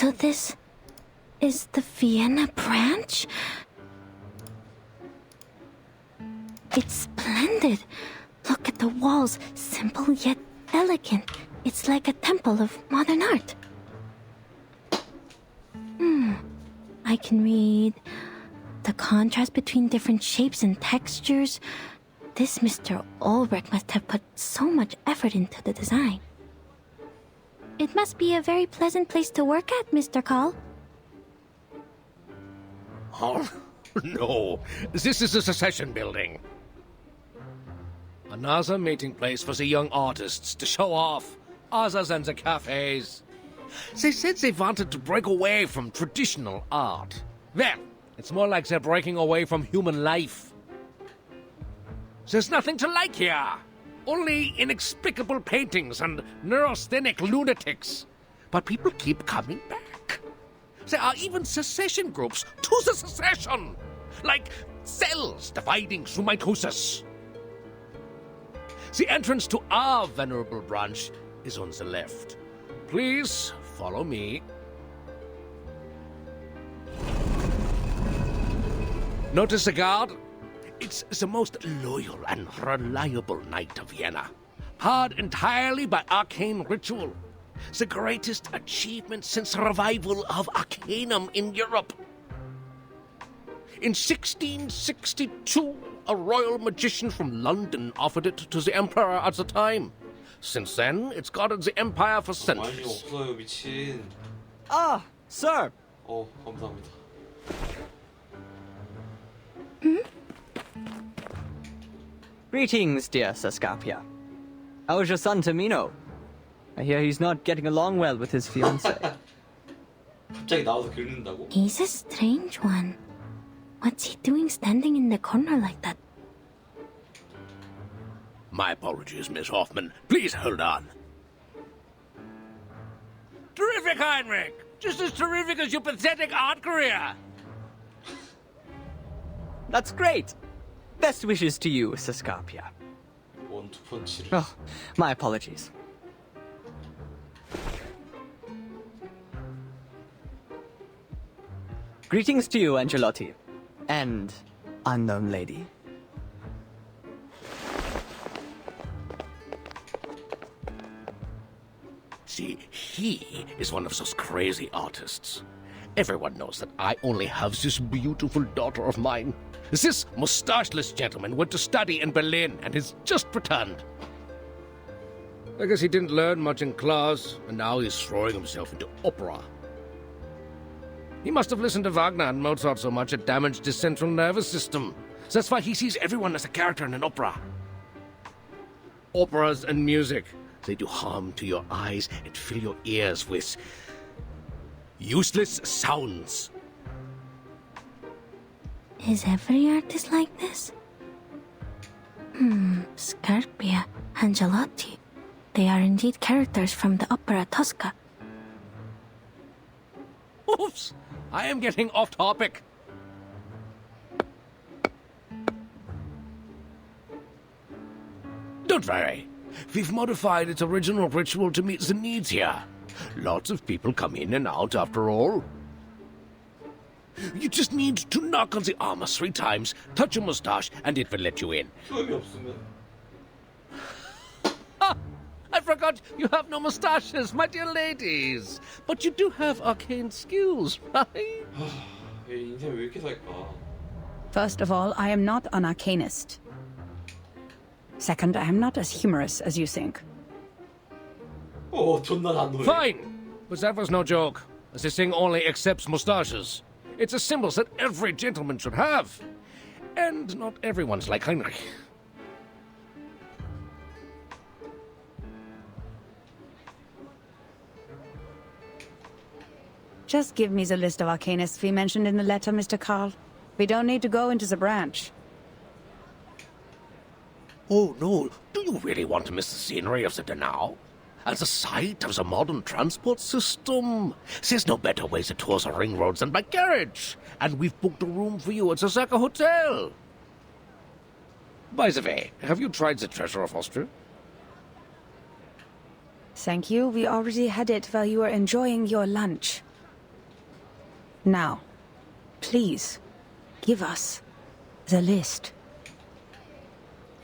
So this is the Vienna branch? It's splendid. Look at the walls, simple yet elegant. It's like a temple of modern art. I can read the contrast between different shapes and textures. This Mr. Ulrich must have put so much effort into the design. It must be a very pleasant place to work at, Mr. Call. Oh, no. This is a secession building. Another meeting place for the young artists to show off, other than the cafes. They said they wanted to break away from traditional art. Well, it's more like they're breaking away from human life. There's nothing to like here. Only inexplicable paintings and neurasthenic lunatics. But people keep coming back. There are even secession groups to the secession. Like cells dividing through mitosis. The entrance to our venerable branch is on the left. Please follow me. Notice the guard? It's the most loyal and reliable knight of Vienna. Powered entirely by arcane ritual. The greatest achievement since the revival of Arcanum in Europe. In 1662, a royal magician from London offered it to the emperor at the time. Since then, it's guarded the empire for 많이 centuries. 없어요, 미친. Ah, sir. 감사합니다. Greetings, dear Sascapia. How's your son Tamino? I hear he's not getting along well with his fiancée. 갑자기 나와서 긁는다고? He's a strange one. What's he doing standing in the corner like that? My apologies, Miss Hoffman. Please hold on. Terrific, Heinrich! Just as terrific as your pathetic art career! That's great. Best wishes to you, Sascapia. 원투 펀치를. Oh, my apologies. Greetings to you, Angelotti. And unknown lady. See, he is one of those crazy artists. Everyone knows that I only have this beautiful daughter of mine. This mustacheless gentleman went to study in Berlin and has just returned. I guess he didn't learn much in class, and now he's throwing himself into opera. He must have listened to Wagner and Mozart so much it damaged his central nervous system. That's why he sees everyone as a character in an opera. Operas and music, they do harm to your eyes and fill your ears with useless sounds. Is every artist like this? Scarpia, Angelotti. They are indeed characters from the opera Tosca. Oops! I am getting off topic. Don't worry. We've modified its original ritual to meet the needs here. Lots of people come in and out after all. You just need to knock on the armor 3 times, touch your mustache, and it will let you in. 수염이 없으면. I forgot you have no mustaches, my dear ladies. But you do have arcane skills, right? 얘 인생 왜 이렇게 살까? First of all, I am not an arcanist. Second, I am not as humorous as you think. 존나 난노래. Fine, but that was no joke. This thing only accepts mustaches. It's a symbol that every gentleman should have. And not everyone's like Heinrich. Just give me the list of arcanists we mentioned in the letter, Mr. Carl. We don't need to go into the branch. Oh, no. Do you really want to miss the scenery of the Donau? And the sight of the modern transport system? There's no better way to tour the ring roads than by carriage. And we've booked a room for you at the Zaka Hotel. By the way, have you tried the treasure of Austria? Thank you. We already had it while you were enjoying your lunch. Now, please, give us the list.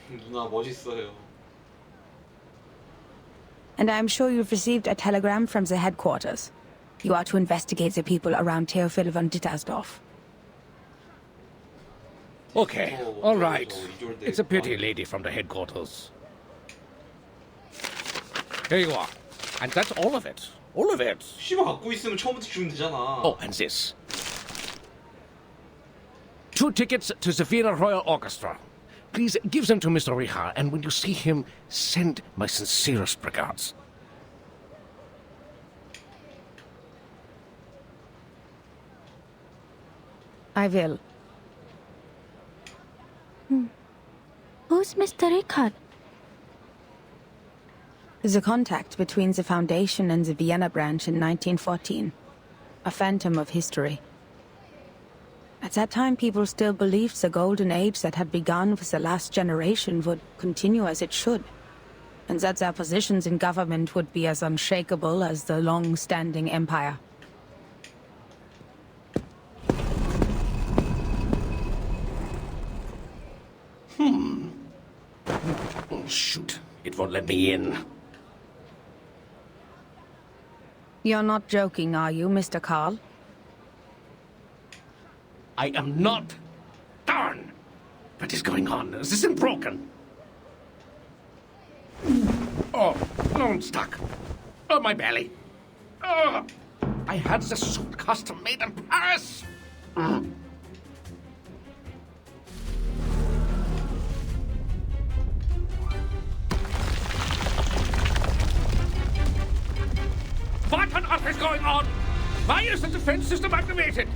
누나 멋있어요. And I'm sure you've received a telegram from the headquarters. You are to investigate the people around Theophil von Dittersdorf. Okay, all right. It's a pity lady from the headquarters. Here you are. And that's all of it. All of it. 씨발 갖고 있으면 처음부터 주면 되잖아. Oh, and this. 2 tickets to the Vienna Royal Orchestra. Please give them to Mr. Richard, and when you see him, send my sincerest regards. I will. Who's Mr. Richard? The contact between the Foundation and the Vienna branch in 1914. A phantom of history. At that time, people still believed the golden age that had begun with the last generation would continue as it should, and that their positions in government would be as unshakable as the long-standing empire. Oh, shoot. It won't let me in. You're not joking, are you, Mr. Carl? I am not. Darn! What is going on? This isn't broken. Oh, I'm stuck. Oh, my belly. Oh, I had this suit custom made in Paris. What on earth is going on? Why is the defense system activated?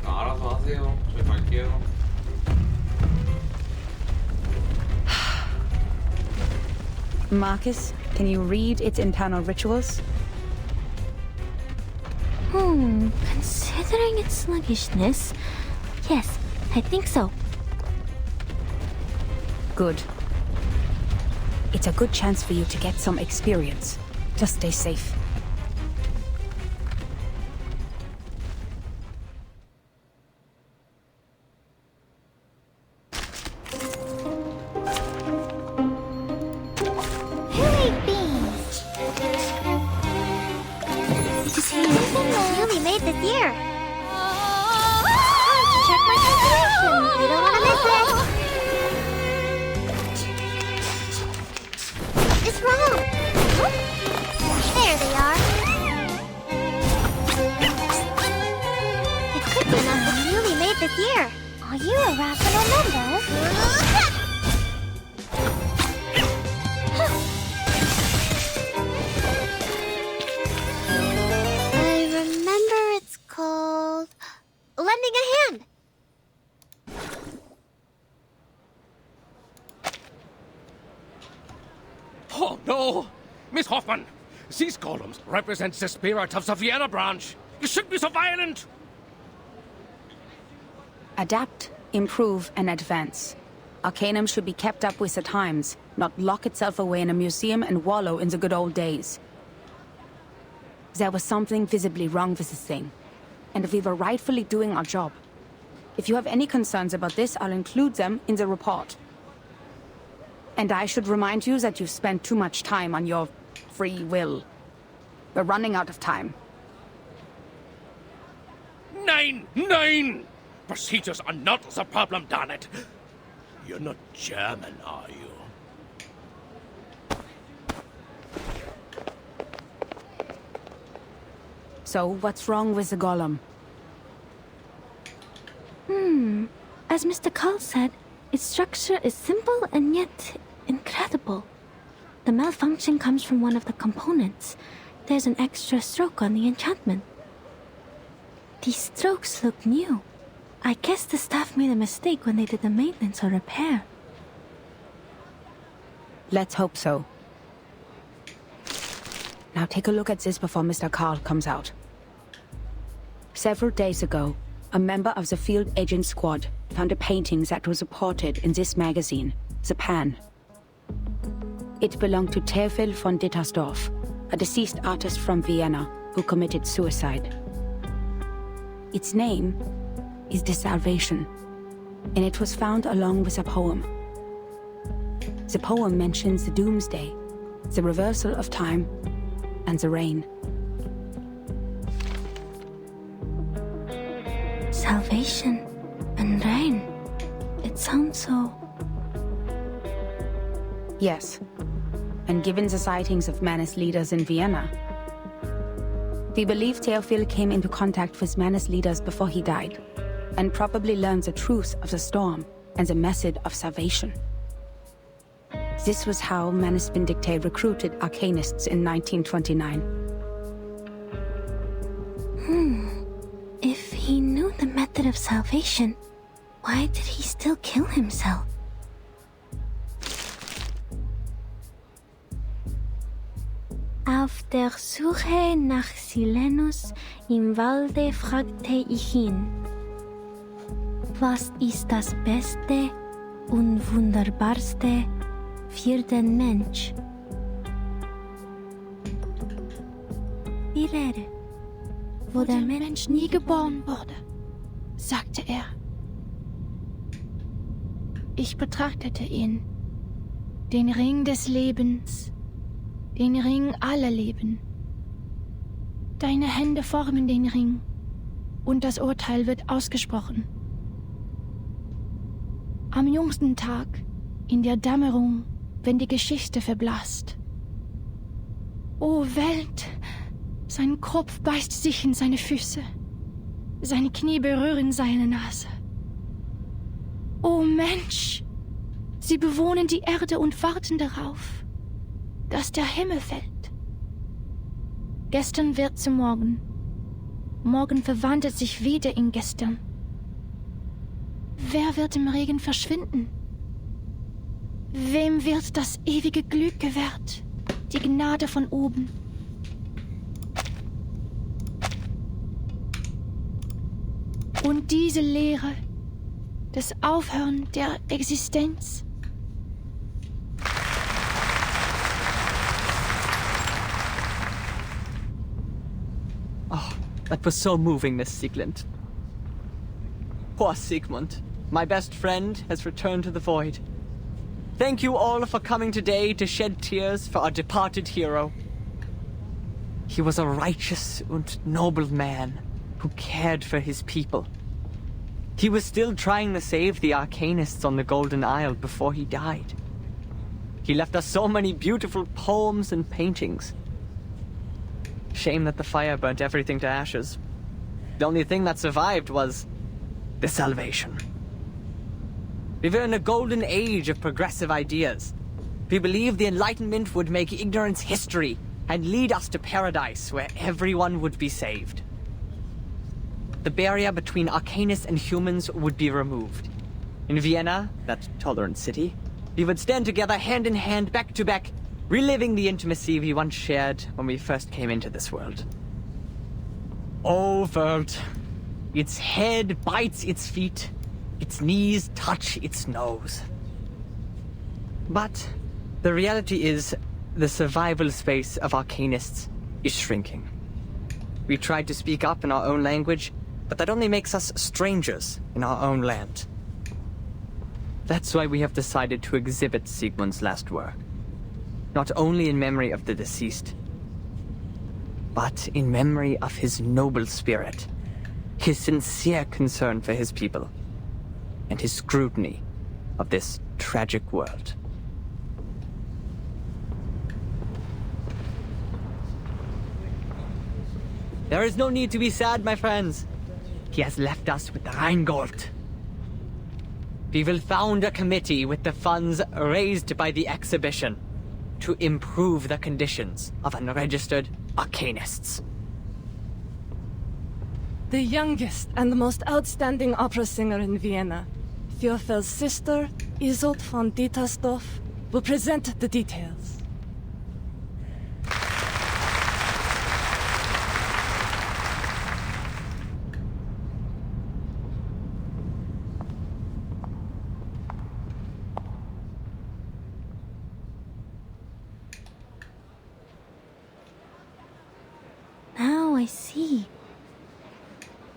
알아서 하세요. 저희 갈게요. Marcus, can you read its internal rituals? Considering its sluggishness, yes, I think so. Good. It's a good chance for you to get some experience. Just stay safe. Newly made this year. Check my calculation. You don't want to miss it. It's wrong. There they are. It could be enough for newly made this year. Are you a rational member? Called lending a hand. Oh, no! Miss Hoffman, these columns represent the spirit of the Vienna branch. You shouldn't be so violent! Adapt, improve, and advance. Arcanum should be kept up with the times, not lock itself away in a museum and wallow in the good old days. There was something visibly wrong with this thing, and we were rightfully doing our job. If you have any concerns about this, I'll include them in the report. And I should remind you that you've spent too much time on your free will. We're running out of time. 9! Procedures are not the problem, darn it. You're not German, are you? So, what's wrong with the golem? As Mr. Carl said, its structure is simple and yet incredible. The malfunction comes from one of the components. There's an extra stroke on the enchantment. These strokes look new. I guess the staff made a mistake when they did the maintenance or repair. Let's hope so. Now take a look at this before Mr. Carl comes out. Several days ago, a member of the field agent squad found a painting that was reported in this magazine, The Pan. It belonged to Theophil von Dittersdorf, a deceased artist from Vienna who committed suicide. Its name is The Salvation, and it was found along with a poem. The poem mentions the doomsday, the reversal of time, and the rain. Salvation and rain. It sounds so... Yes, and given the sightings of Manus leaders in Vienna, we believe Theophil came into contact with Manus leaders before he died, and probably learned the truth of the storm and the message of salvation. This was how Manus Vindicte recruited Arcanists in 1929. If he knew the method of salvation, why did he still kill himself? Auf der Suche nach Silenus im Walde fragte ich ihn: Was ist das Beste und Wunderbarste für den Mensch? Die Lehre, wo der Mensch nie geboren wurde, sagte er. Ich betrachtete ihn, den Ring des Lebens, den Ring aller Leben. Deine Hände formen den Ring, und das Urteil wird ausgesprochen. Am jüngsten Tag, in der Dämmerung, wenn die Geschichte verblasst. O Welt, sein Kopf beißt sich in seine Füße, seine Knie berühren seine Nase. O Mensch, sie bewohnen die Erde und warten darauf, dass der Himmel fällt. Gestern wird zu morgen. Morgen verwandelt sich wieder in gestern. Wer wird im Regen verschwinden? Wem wird das ewige Glück gewährt, die Gnade von oben? Und diese Lehre, das Aufhören der Existenz? Oh, that was so moving, Miss Siegland. Poor Sigmund, my best friend, has returned to the void. Thank you all for coming today to shed tears for our departed hero. He was a righteous and noble man who cared for his people. He was still trying to save the Arcanists on the Golden Isle before he died. He left us so many beautiful poems and paintings. Shame that the fire burnt everything to ashes. The only thing that survived was the Salvation. We were in a golden age of progressive ideas. We believed the Enlightenment would make ignorance history and lead us to paradise where everyone would be saved. The barrier between Arcanists and humans would be removed. In Vienna, that tolerant city, we would stand together hand in hand, back to back, reliving the intimacy we once shared when we first came into this world. Oh, world. Its head bites its feet. Its knees touch its nose. But the reality is, the survival space of Arcanists is shrinking. We tried to speak up in our own language, but that only makes us strangers in our own land. That's why we have decided to exhibit Sigmund's last work. Not only in memory of the deceased, but in memory of his noble spirit, his sincere concern for his people, and his scrutiny of this tragic world. There is no need to be sad, my friends. He has left us with the Rheingold. We will found a committee with the funds raised by the exhibition to improve the conditions of unregistered Arcanists. The youngest and the most outstanding opera singer in Vienna, Theophel's sister, Isolde von Dietersdorf, will present the details. Now I see.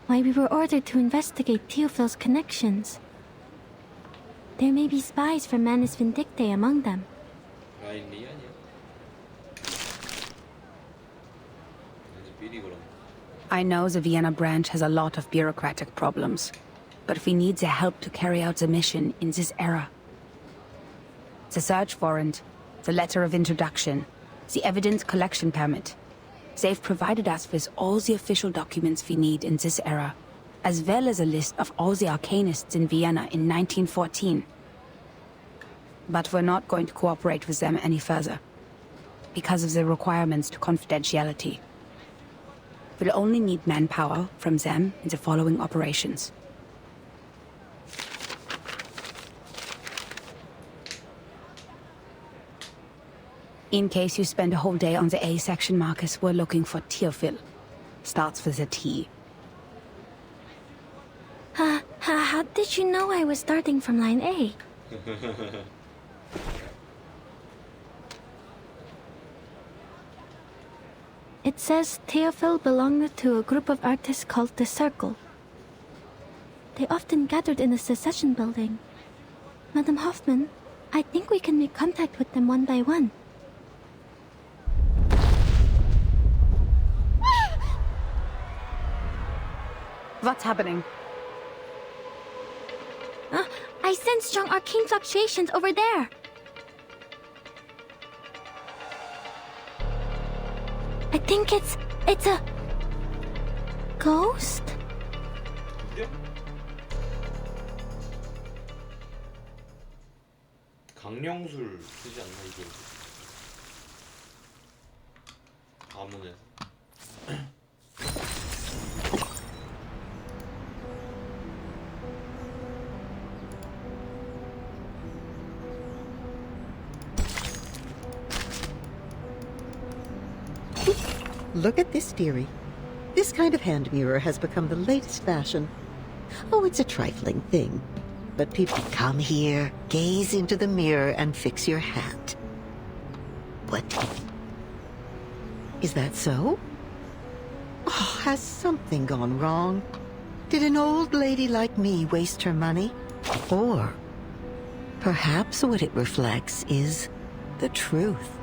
Why, we were ordered to investigate Theophil's connections. There may be spies from Manus Vindictae among them. 라인 리 아니야? 왠지 미리 그럼. I know the Vienna branch has a lot of bureaucratic problems, but we need their help to carry out the mission in this era. The search warrant, the letter of introduction, the evidence collection permit. They've provided us with all the official documents we need in this era, as well as a list of all the arcanists in Vienna in 1914. But we're not going to cooperate with them any further, because of the requirements to confidentiality. We'll only need manpower from them in the following operations. In case you spend a whole day on the A section, Marcus, we're looking for Theophil. Starts with a T. How did you know I was starting from line A? It says Theophil belonged to a group of artists called the Circle. They often gathered in the Secession building. Madam Hoffman, I think we can make contact with them one by one. What's happening? I sense strong arcane fluctuations over there. I think it's a ghost? 강령술 쓰지 않나 이게? 가문에서. Look at this, dearie. This kind of hand mirror has become the latest fashion. Oh, it's a trifling thing. But people come here, gaze into the mirror, and fix your hat. What? Is that so? Oh, has something gone wrong? Did an old lady like me waste her money? Or perhaps what it reflects is the truth.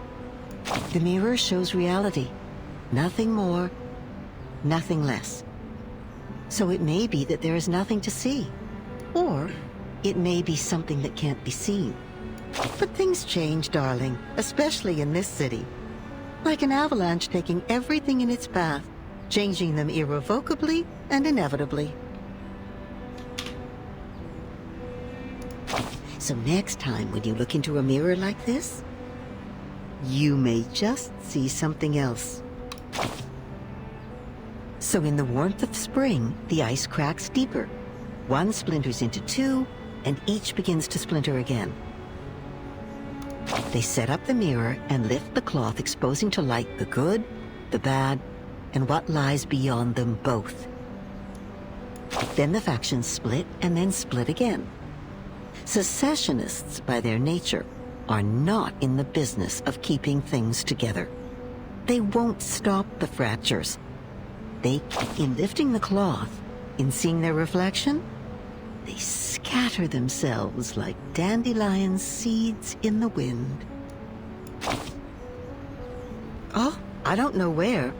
The mirror shows reality. Nothing more, nothing less. So it may be that there is nothing to see. Or it may be something that can't be seen. But things change, darling, especially in this city. Like an avalanche taking everything in its path, changing them irrevocably and inevitably. So next time when you look into a mirror like this, you may just see something else. So in the warmth of spring, the ice cracks deeper. One splinters into two, and each begins to splinter again. They set up the mirror and lift the cloth, exposing to light the good, the bad, and what lies beyond them both. Then the factions split and then split again. Secessionists, by their nature, are not in the business of keeping things together. They won't stop the fractures. In lifting the cloth, in seeing their reflection, they scatter themselves like dandelion seeds in the wind. Oh, I don't know where,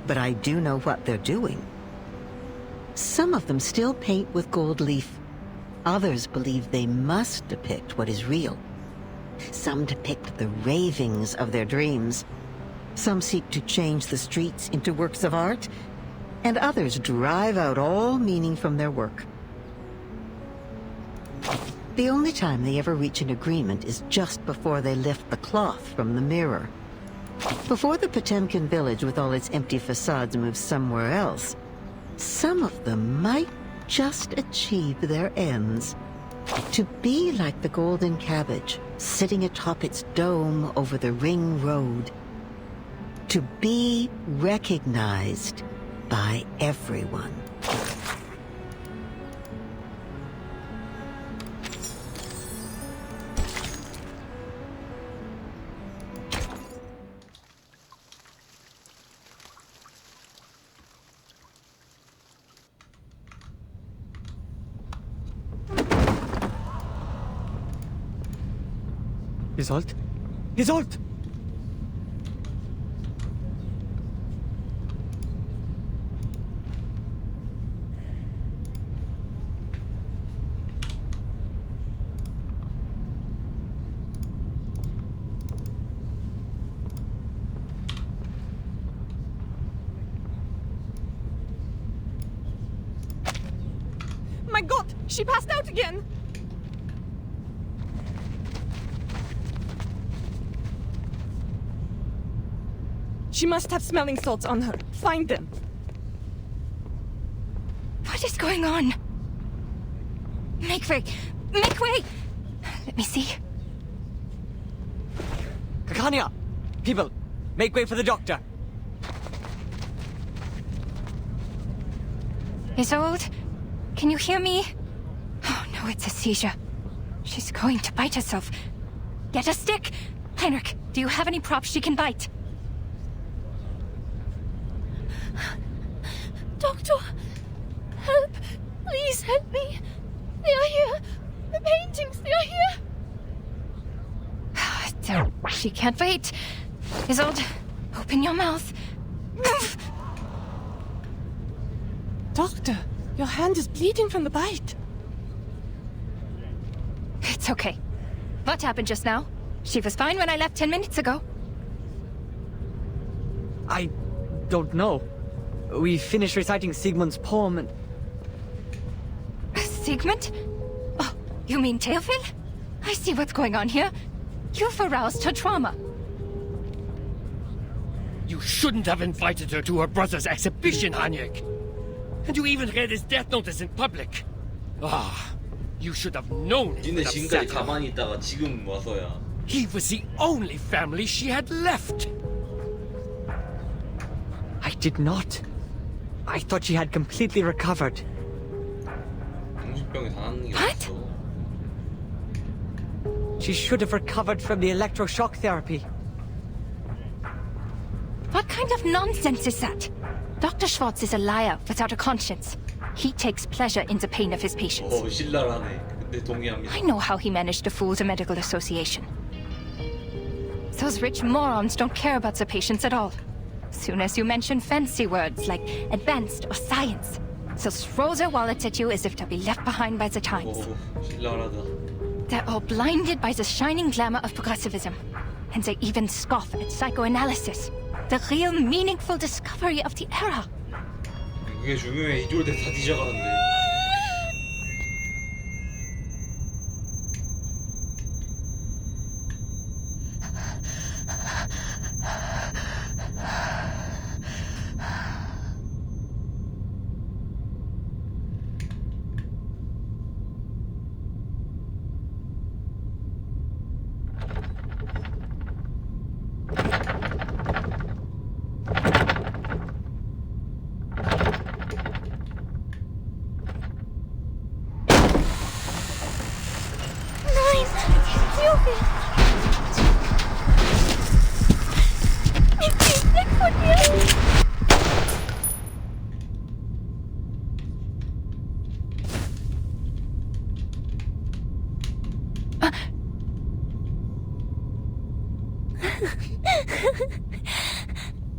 but I do know what they're doing. Some of them still paint with gold leaf. Others believe they must depict what is real. Some depict the ravings of their dreams. Some seek to change the streets into works of art, and others drive out all meaning from their work. The only time they ever reach an agreement is just before they lift the cloth from the mirror. Before the Potemkin village with all its empty facades moves somewhere else, some of them might just achieve their ends. To be like the golden cabbage, sitting atop its dome over the ring road. To be recognized by everyone. Isolde? Isolde! My god, she passed out again! She must have smelling salts on her. Find them. What is going on? Make way! Make way! Let me see. Kakania! People, make way for the doctor. Isolde? Can you hear me? Oh no, it's a seizure. She's going to bite herself. Get a stick! Heinrich, do you have any props she can bite? Doctor, help! Please help me! They are here! The paintings, they are here! She can't wait. Isolde, open your mouth. Doctor, your hand is bleeding from the bite. It's okay. What happened just now? She was fine when I left 10 minutes ago. I don't know. We finished reciting Sigmund's poem and... Sigmund? Oh, you mean Theophil? I see what's going on here. You've aroused her trauma. You shouldn't have invited her to her brother's exhibition, Heinrich. And you even read his death notice in public. Ah, you should have known it 니네 would 지금까지 upset her. 가만히 있다가 지금 와서야. He was the only family she had left. I did not. I thought she had completely recovered. 정신병에 당하는 게 What? 없어. She should have recovered from the electroshock therapy. What kind of nonsense is that? Dr. Schwartz is a liar without a conscience. He takes pleasure in the pain of his patients. 신랄하네. 근데 동의합니다. I know how he managed to fool the medical association. Those rich morons don't care about the patients at all. Soon as you mention fancy words like advanced or science, they'll throw their wallets at you as if they'll be left behind by the times. 신랄하다. They're all blinded by the shining glamour of progressivism. And they even scoff at psychoanalysis, the real meaningful discovery of the era. 그게 중요해. 이졸 때 다 뒤져가는데. Nein! Theophil! Geh weg von mir!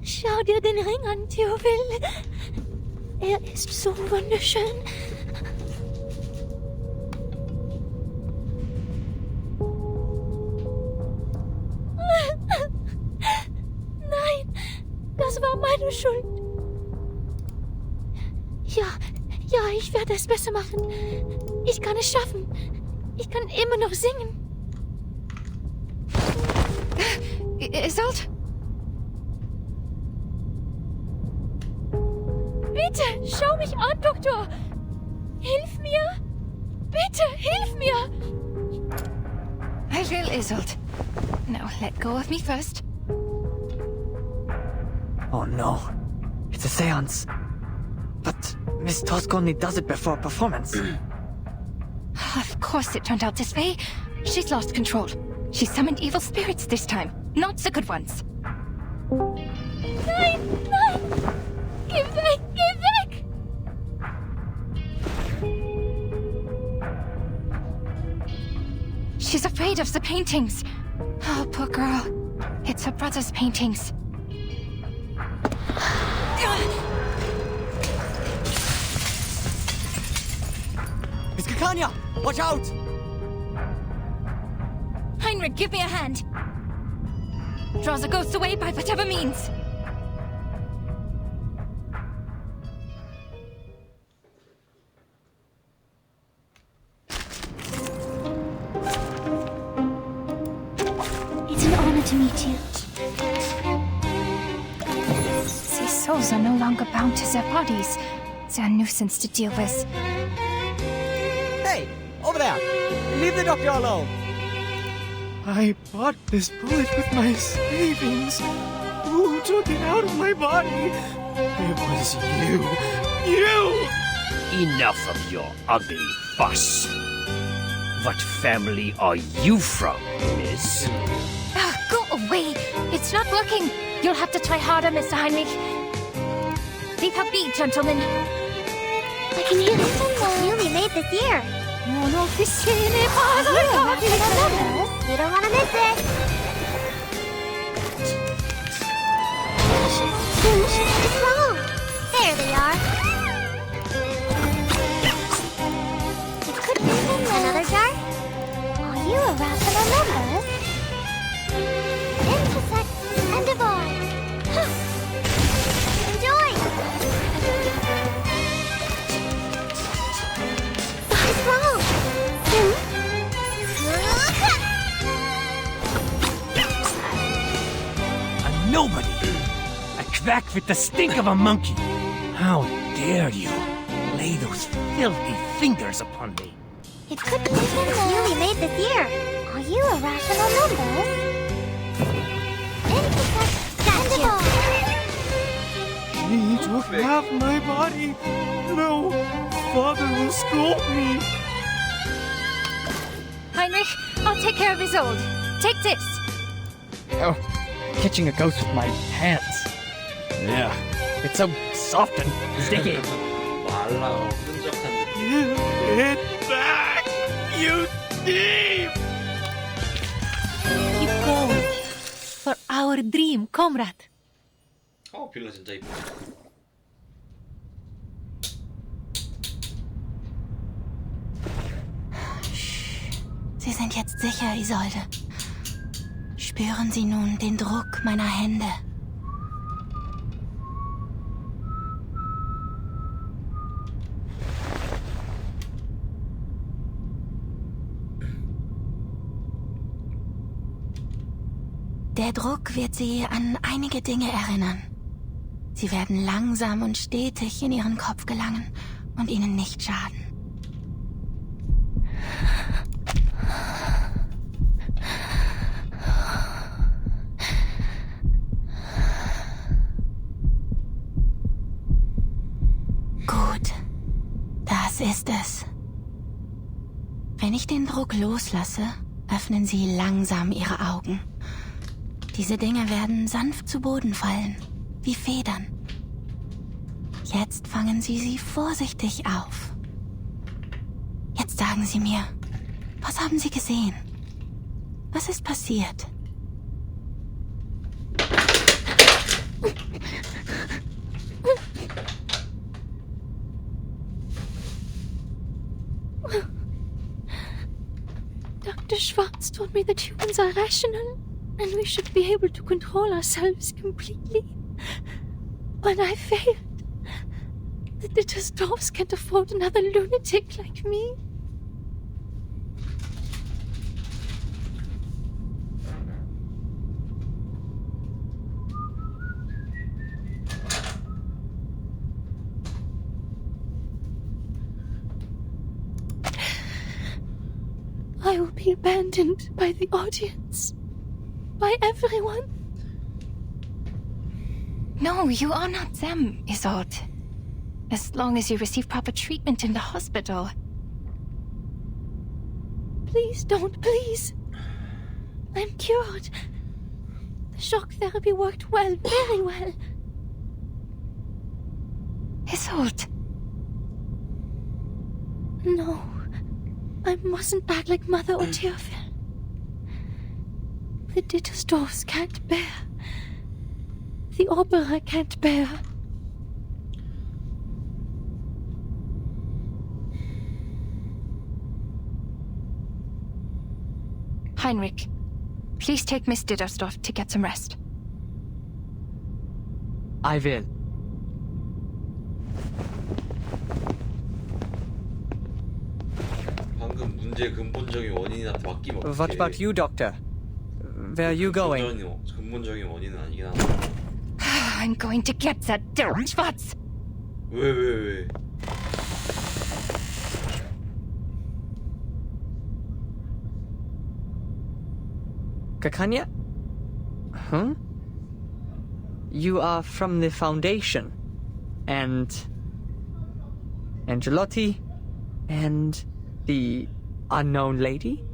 Schau dir den Ring an, Theophil. Er ist so wunderschön. Nein, das war meine Schuld. Ja, ich werde es besser machen. Ich kann es schaffen. Ich kann immer noch singen. Isolde? Bitte, schau mich an, Doktor. Hilf mir. Bitte, hilf mir. I will, Isolde. Now let go of me first. Oh no. It's a seance. But Miss Tusk only does it before a performance. Of course it turned out this way. She's lost control. She summoned evil spirits this time, not the good ones. Nein, nein. Geh weg, geh weg. She's afraid of the paintings. Oh, poor girl. It's her brother's paintings. Miss Kakanya! Watch out! Heinrich, give me a hand. Draw the ghost away by whatever means. It's an honor to meet you. These souls are no longer bound to their bodies. They're a nuisance to deal with. Hey! Over there! Leave the doctor alone! I bought this bullet with my savings. Who took it out of my body? It was you. You! Enough of your ugly fuss. What family are you from, miss? Go away! It's not working! You'll have to try harder, Mr. Heinrich. Leave her be, gentlemen. I can hear it. Newly made this year. You don't want to miss it. It's wrong. There they are. It could be another jar. Are you a rational numbers? Intersect and divide. Enjoy. What's wrong? A nobody! A quack with the stink of a monkey! How dare you lay those filthy fingers upon me? It could be newly made this year. Are you a rational numbers? Intersect and divide. He took half my body. No, Father will scold me. Heinrich, I'll take care of Isolde. Take this. Oh, catching a ghost with my hands. Yeah, it's so soft and sticky. 말라가 끈적한 느낌. Give it back, you thief! Keep going. For our dream, comrade. 빌라 진짜 이쁘다. Sie sind jetzt sicher, Isolde. Spüren Sie nun den Druck meiner Hände. Der Druck wird Sie an einige Dinge erinnern. Sie werden langsam und stetig in Ihren Kopf gelangen und Ihnen nicht schaden. Gut, das ist es. Wenn ich den Druck loslasse, öffnen Sie langsam Ihre Augen. Diese Dinge werden sanft zu Boden fallen, wie Federn. Jetzt fangen Sie sie vorsichtig auf. Jetzt sagen Sie mir, was haben Sie gesehen? Was ist passiert? Dr. Schwartz told me that humans are rational and we should be able to control ourselves completely. But I failed. The Dittersdorfs can't afford another lunatic like me. I will be abandoned by the audience. By everyone. No, you are not them, Isolde. As long as you receive proper treatment in the hospital. Please don't, please. I'm cured. The shock therapy worked well, very well. Isolde. No, I mustn't act like Mother or Teofil. The Dittersdorfs can't bear. The opera can't bear. Heinrich, please take Miss Dittersdorf to get some rest. I will. 방금 문제의 근본적인 원인한테 맡기면 어떡해. What about you, Doctor? Where are you going? 근본적인 원인은 아니긴 하다. I'm going to get that Schwarz. 왜? Kakanya? Huh? You are from the Foundation. And Angelotti and the unknown lady?